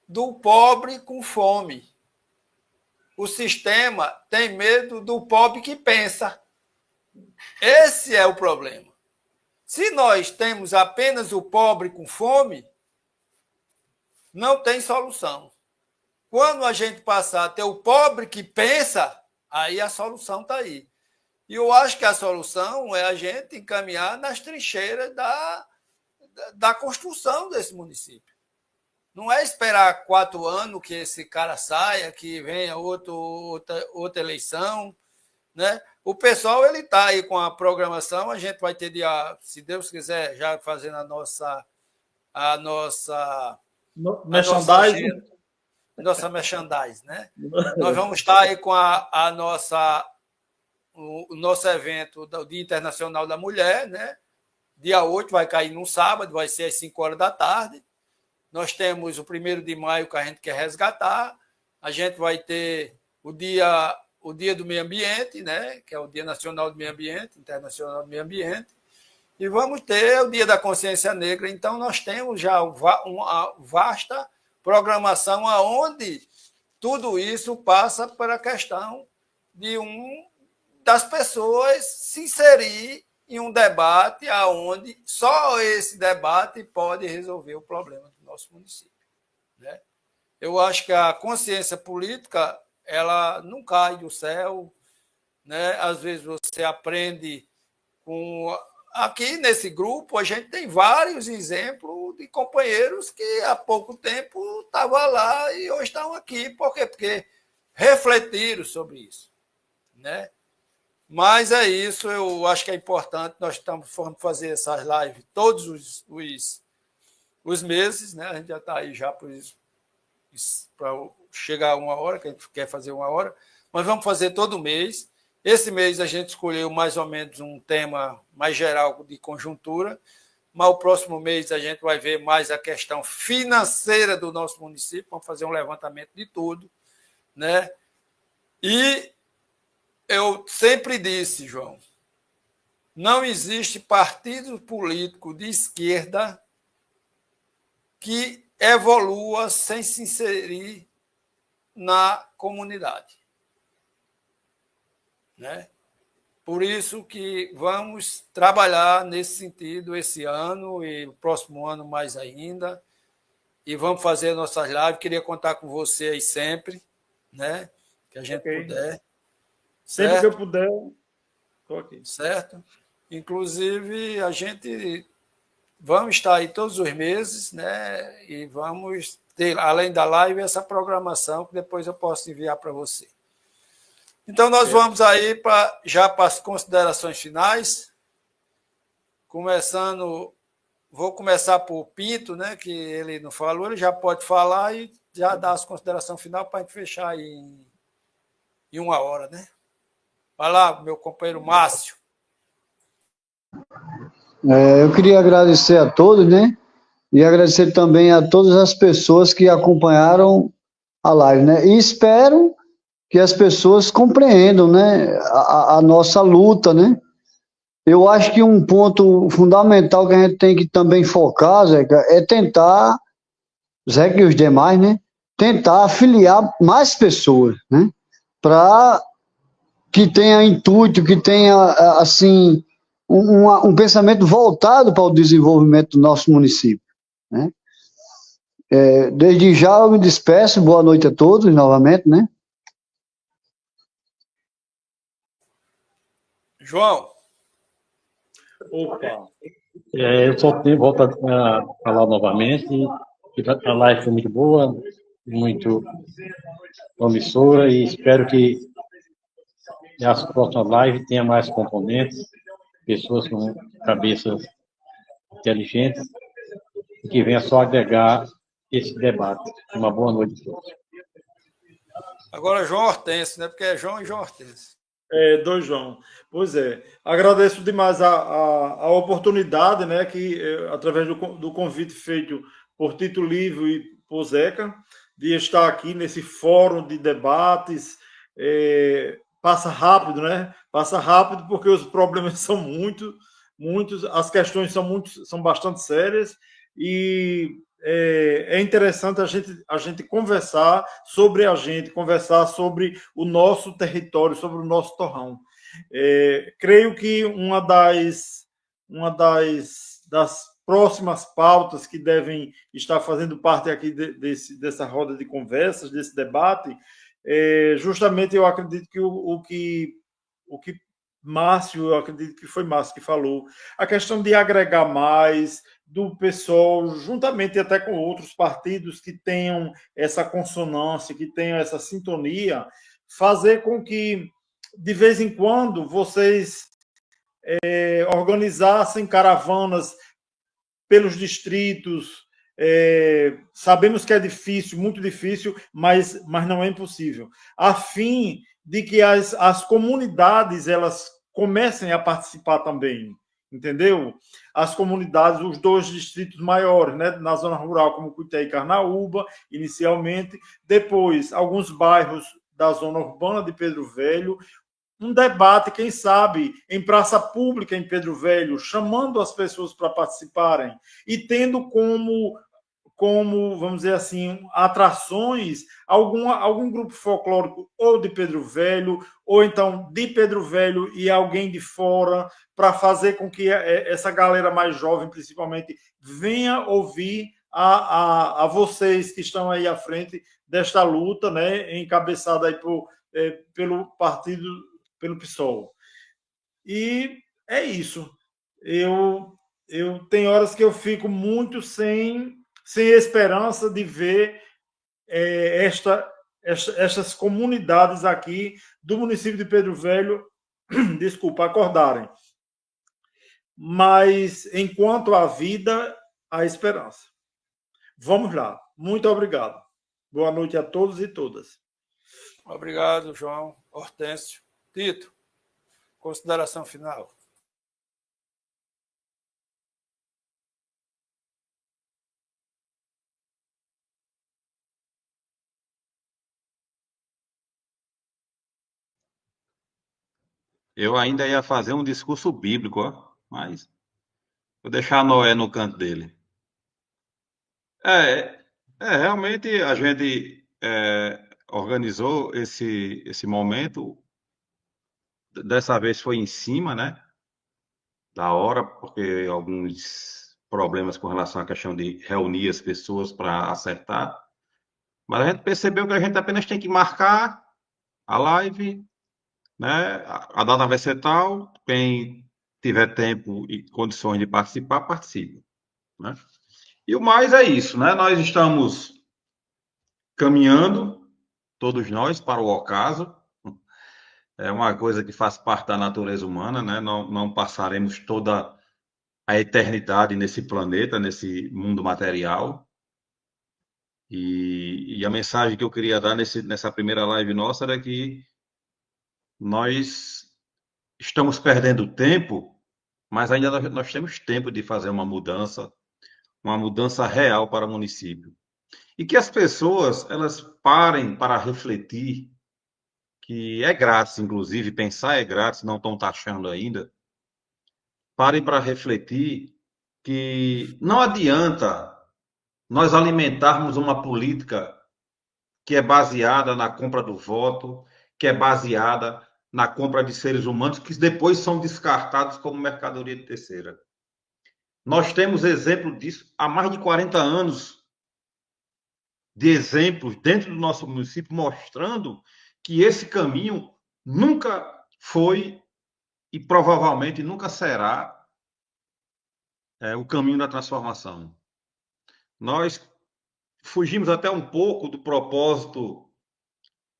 do pobre com fome. O sistema tem medo do pobre que pensa. Esse é o problema. Se nós temos apenas o pobre com fome, não tem solução. Quando a gente passar a ter o pobre que pensa, aí a solução está aí. E eu acho que a solução é a gente encaminhar nas trincheiras da construção desse município. Não é esperar 4 anos que esse cara saia, que venha outra eleição, né? O pessoal ele está aí com a programação, a gente vai ter, se Deus quiser, já fazendo a nossa merchandise, né? Nós vamos estar aí com o nosso evento do Dia Internacional da Mulher, né? Dia 8 vai cair num sábado, vai ser às 5 horas da tarde. Nós temos o 1º de maio que a gente quer resgatar. A gente vai ter o dia do meio ambiente, né? Que é o Dia Nacional do Meio Ambiente, Internacional do Meio Ambiente. E vamos ter o Dia da Consciência Negra. Então, nós temos já uma vasta programação onde tudo isso passa para a questão das pessoas se inserir em um debate onde só esse debate pode resolver o problema do nosso município, né? Eu acho que a consciência política ela não cai do céu, né? Às vezes você aprende com... Aqui nesse grupo a gente tem vários exemplos de companheiros que há pouco tempo estavam lá e hoje estão aqui. Por quê? Porque refletiram sobre isso, né? Mas é isso, eu acho que é importante. Nós estamos fazer essas lives todos os meses, né? A gente já está aí já para chegar a 1 hora, que a gente quer fazer 1 hora, mas vamos fazer todo mês. Esse mês a gente escolheu mais ou menos um tema mais geral de conjuntura, mas o próximo mês a gente vai ver mais a questão financeira do nosso município, vamos fazer um levantamento de tudo, né? E eu sempre disse, João, não existe partido político de esquerda que evolua sem se inserir na comunidade, né? Por isso que vamos trabalhar nesse sentido esse ano e o próximo ano mais ainda, e vamos fazer nossas lives. Queria contar com você aí sempre, né? Que a gente puder. Sempre que Certo? eu puder, estou aqui. Certo? Inclusive, a gente vamos estar aí todos os meses, né? E vamos ter, além da live, essa programação que depois eu posso enviar para você. Então, nós vamos aí já para as considerações finais. Vou começar por Pinto, né? Que ele não falou, ele já pode falar e já dar as considerações finais para a gente fechar aí em 1 hora, né? Vai lá, meu companheiro Márcio. Eu queria agradecer a todos, né? E agradecer também a todas as pessoas que acompanharam a live, né? E espero que as pessoas compreendam, né? A nossa luta, né? Eu acho que um ponto fundamental que a gente tem que também focar, Zeca, é tentar, Zeca e os demais, né? Tentar afiliar mais pessoas, né? Para que tenha intuito, que tenha, assim, um pensamento voltado para o desenvolvimento do nosso município, né? Desde já eu me despeço, boa noite a todos novamente, né? João. Opa. Eu só volto a falar novamente que a live foi muito boa, muito promissora e espero que as próximas lives tenham mais componentes, pessoas com cabeças inteligentes e que venha só agregar esse debate. Uma boa noite a todos. Agora João Hortêncio, né? Porque é João e João Hortêncio. Dois João. Pois é. Agradeço demais a oportunidade, né, que através do convite feito por Tito Livio e por Zeca, de estar aqui nesse fórum de debates. Passa rápido, né? Passa rápido porque os problemas são muitos, as questões são bastante sérias e é interessante a gente conversar sobre conversar sobre o nosso território, sobre o nosso torrão. Creio que das próximas pautas que devem estar fazendo parte aqui dessa roda de conversas, desse debate, justamente eu acredito que o que Márcio, eu acredito que foi Márcio que falou, a questão de agregar mais do pessoal, juntamente até com outros partidos que tenham essa consonância, que tenham essa sintonia, fazer com que, de vez em quando, vocês organizassem caravanas pelos distritos. Sabemos que é difícil, muito difícil, mas não é impossível, a fim de que as comunidades elas comecem a participar também, entendeu? As comunidades, os 2 distritos maiores, né, na zona rural, como Cuité e Carnaúba, inicialmente, depois alguns bairros da zona urbana de Pedro Velho, um debate, quem sabe, em praça pública em Pedro Velho, chamando as pessoas para participarem e tendo como, vamos dizer assim, atrações, algum grupo folclórico ou de Pedro Velho, ou então de Pedro Velho e alguém de fora, para fazer com que essa galera mais jovem, principalmente, venha ouvir a vocês que estão aí à frente desta luta, né, encabeçada aí pelo partido, pelo PSOL. E é isso. Eu tenho horas que eu fico muito sem esperança de ver estas comunidades aqui do município de Pedro Velho, desculpa, acordarem. Mas enquanto há vida, há esperança. Vamos lá. Muito obrigado. Boa noite a todos e todas. Obrigado, João Hortêncio. Tito, consideração final. Eu ainda ia fazer um discurso bíblico, ó, mas vou deixar Noé no canto dele. Realmente a gente organizou esse momento. Dessa vez foi em cima, né, da hora, porque alguns problemas com relação à questão de reunir as pessoas para acertar, mas a gente percebeu que a gente apenas tem que marcar a live, né? A data vai ser tal, quem tiver tempo e condições de participar, participe, né? E o mais é isso, né? Nós estamos caminhando, todos nós, para o ocaso. É uma coisa que faz parte da natureza humana, né? Não passaremos toda a eternidade nesse planeta, nesse mundo material. E a mensagem que eu queria dar nessa primeira live nossa era que nós estamos perdendo tempo, mas ainda nós temos tempo de fazer uma mudança real para o município. E que as pessoas elas parem para refletir, que é grátis, inclusive, pensar é grátis, não estão taxando ainda. Parem para refletir que não adianta nós alimentarmos uma política que é baseada na compra do voto, que é baseada na compra de seres humanos, que depois são descartados como mercadoria de terceira. Nós temos exemplo disso há mais de 40 anos, de exemplos dentro do nosso município, mostrando que esse caminho nunca foi e provavelmente nunca será o caminho da transformação. Nós fugimos até um pouco do propósito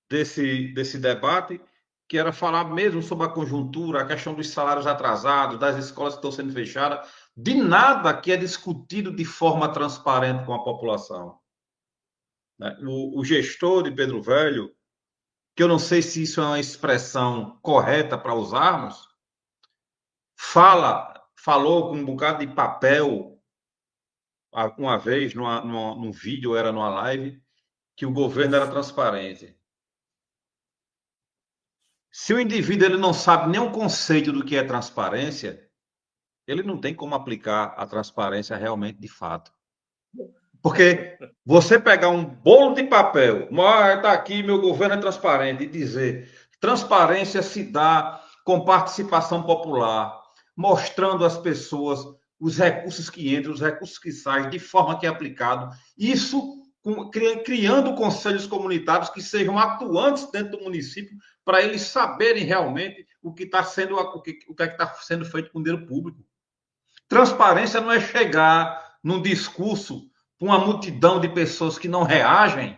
desse debate, que era falar mesmo sobre a conjuntura, a questão dos salários atrasados, das escolas que estão sendo fechadas, de nada que é discutido de forma transparente com a população. O gestor de Pedro Velho, que eu não sei se isso é uma expressão correta para usarmos, falou com um bocado de papel, uma vez, num vídeo, era numa live, que o governo era transparente. Se o indivíduo ele não sabe nem o conceito do que é transparência, ele não tem como aplicar a transparência realmente de fato. Porque você pegar um bolo de papel, está aqui, meu governo é transparente, e dizer transparência se dá com participação popular, mostrando às pessoas os recursos que entram, os recursos que saem, de forma que é aplicado, isso criando conselhos comunitários que sejam atuantes dentro do município, para eles saberem realmente o que está sendo, o que está sendo feito com o dinheiro público. Transparência não é chegar num discurso com uma multidão de pessoas que não reagem,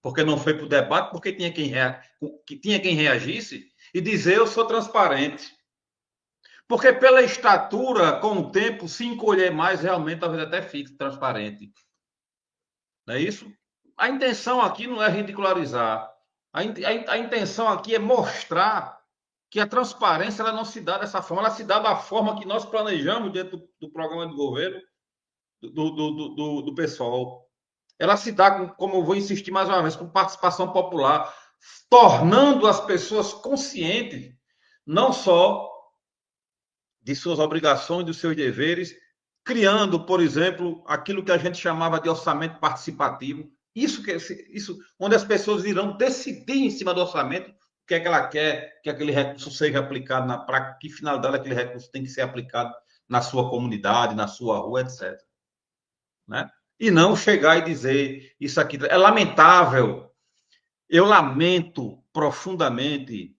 porque não foi para o debate, porque tinha quem reagisse, e dizer eu sou transparente. Porque pela estatura, com o tempo, se encolher mais, realmente talvez até fique transparente. Não é isso? A intenção aqui não é ridicularizar. A intenção aqui é mostrar que a transparência ela não se dá dessa forma, ela se dá da forma que nós planejamos dentro do programa de governo do pessoal. Ela se dá, como eu vou insistir mais uma vez, com participação popular, tornando as pessoas conscientes, não só de suas obrigações, dos seus deveres, criando, por exemplo, aquilo que a gente chamava de orçamento participativo. Isso onde as pessoas irão decidir em cima do orçamento o que é que ela quer que aquele recurso seja aplicado, para que finalidade aquele recurso tem que ser aplicado na sua comunidade, na sua rua, etc. Né? E não chegar e dizer isso aqui. É lamentável. Eu lamento profundamente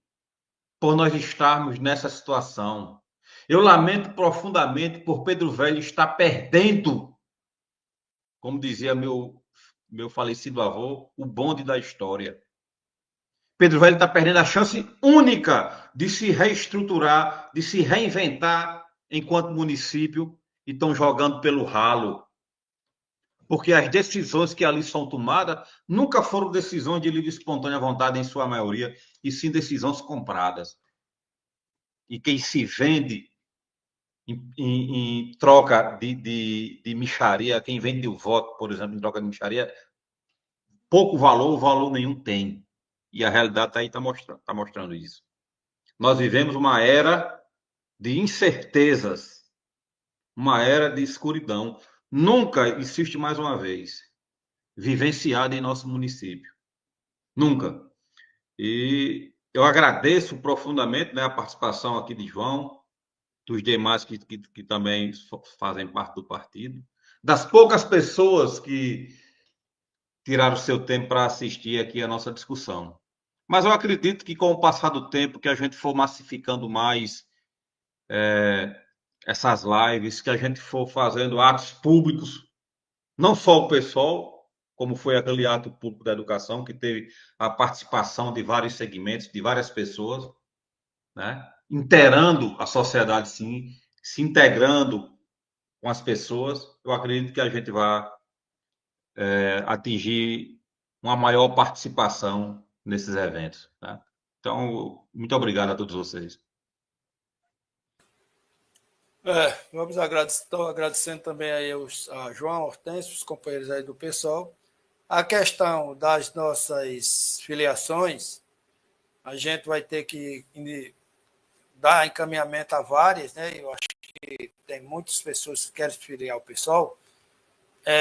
por nós estarmos nessa situação. Eu lamento profundamente por Pedro Velho estar perdendo, como dizia meu falecido avô, o bonde da história. Pedro Velho está perdendo a chance única de se reestruturar, de se reinventar enquanto município, e estão jogando pelo ralo. Porque as decisões que ali são tomadas nunca foram decisões de livre e espontânea vontade, em sua maioria, e sim decisões compradas. E quem se vende em troca de mixaria, quem vende o voto, por exemplo, em troca de mixaria, pouco valor, valor nenhum tem. E a realidade está mostrando isso. Nós vivemos uma era de incertezas, uma era de escuridão. Nunca, insisto mais uma vez, vivenciada em nosso município. Nunca. E eu agradeço profundamente, né, a participação aqui de João, dos demais que também fazem parte do partido, das poucas pessoas que tiraram seu tempo para assistir aqui a nossa discussão. Mas eu acredito que com o passar do tempo, que a gente for massificando mais essas lives, que a gente for fazendo atos públicos, não só o pessoal, como foi aquele ato público da educação, que teve a participação de vários segmentos, de várias pessoas, né? Integrando a sociedade, sim, se integrando com as pessoas, eu acredito que a gente vai atingir uma maior participação nesses eventos. Tá? Então, muito obrigado a todos vocês. Vamos agradecer, estou agradecendo também aí a João, Hortêncio, os companheiros aí do pessoal. A questão das nossas filiações, a gente vai ter que dar encaminhamento a várias, né? Eu acho que tem muitas pessoas que querem se filiar ao pessoal,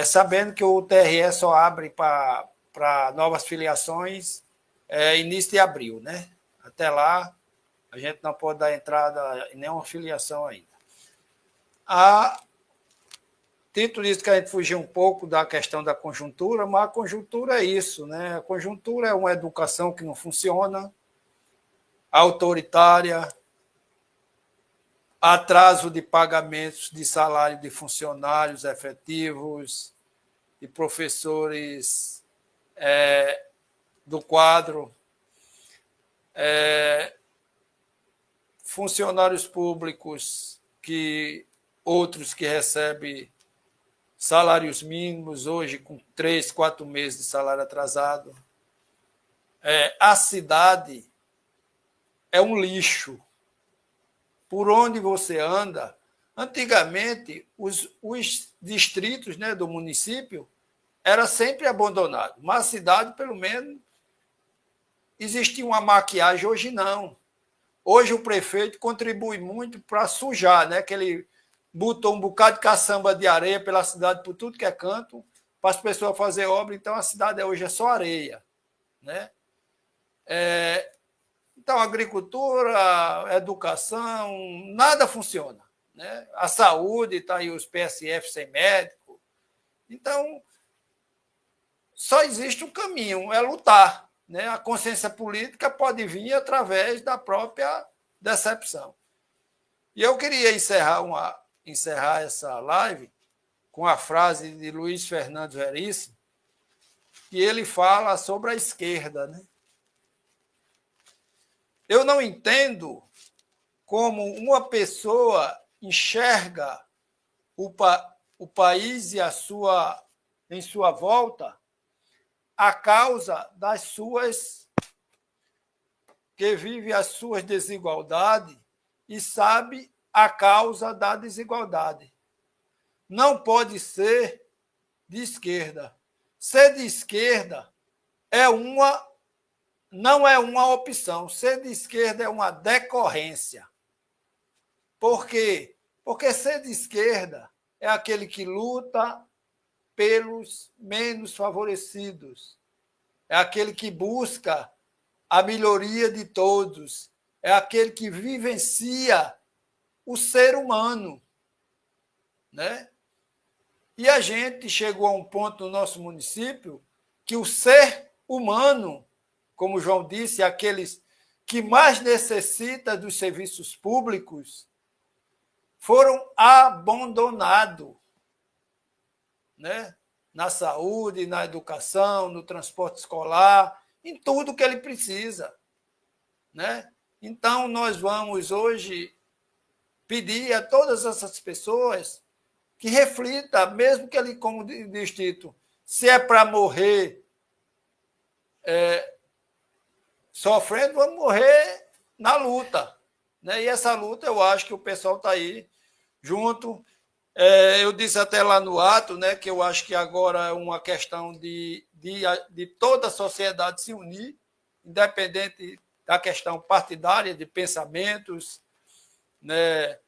sabendo que o TRE só abre para novas filiações início de abril, né? Até lá, a gente não pode dar entrada em nenhuma filiação ainda. Dito isso, que a gente fugiu um pouco da questão da conjuntura, mas a conjuntura é isso, né? A conjuntura é uma educação que não funciona, autoritária, atraso de pagamentos de salário de funcionários efetivos, de professores do quadro, funcionários públicos, outros que recebem salários mínimos, hoje com 3, 4 meses de salário atrasado. A cidade é um lixo. Por onde você anda, antigamente, os distritos, né, do município era sempre abandonado, mas a cidade, pelo menos, existia uma maquiagem, hoje não. Hoje o prefeito contribui muito para sujar, né, que ele botou um bocado de caçamba de areia pela cidade, por tudo que é canto, para as pessoas fazerem obra, então a cidade hoje é só areia, né? Então, agricultura, educação, nada funciona, né? A saúde, está aí os PSF sem médico. Então, só existe um caminho, é lutar, né? A consciência política pode vir através da própria decepção. E eu queria encerrar essa live com a frase de Luiz Fernando Veríssimo, que ele fala sobre a esquerda, né? Eu não entendo como uma pessoa enxerga o país em sua volta a causa das suas... que vive as suas desigualdades e sabe a causa da desigualdade. Não pode ser de esquerda. Ser de esquerda não é uma opção. Ser de esquerda é uma decorrência. Por quê? Porque ser de esquerda é aquele que luta pelos menos favorecidos. É aquele que busca a melhoria de todos. É aquele que vivencia o ser humano, né? E a gente chegou a um ponto no nosso município que o ser humano, como o João disse, aqueles que mais necessitam dos serviços públicos, foram abandonados, né? Na saúde, na educação, no transporte escolar, em tudo que ele precisa, né? Então, nós vamos hoje pedir a todas essas pessoas que reflitam, mesmo que ele, como diz Tito, se é para morrer sofrendo, vamos morrer na luta, né? E essa luta, eu acho que o pessoal está aí junto. Eu disse até lá no ato, né, que eu acho que agora é uma questão de toda a sociedade se unir, independente da questão partidária, de pensamentos, né?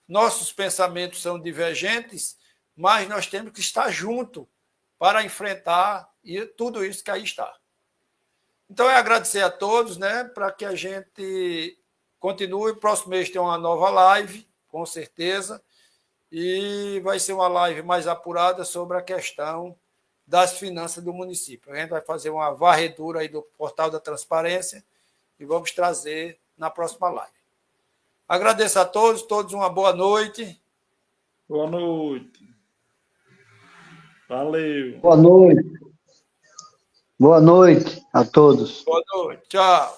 Nossos pensamentos são divergentes, mas nós temos que estar juntos para enfrentar tudo isso que aí está. Então, é agradecer a todos, né, para que a gente continue. Próximo mês tem uma nova live, com certeza. E vai ser uma live mais apurada sobre a questão das finanças do município. A gente vai fazer uma varredura aí do Portal da Transparência e vamos trazer na próxima live. Agradeço a todos uma boa noite. Boa noite. Valeu. Boa noite. Boa noite a todos. Boa noite. Tchau.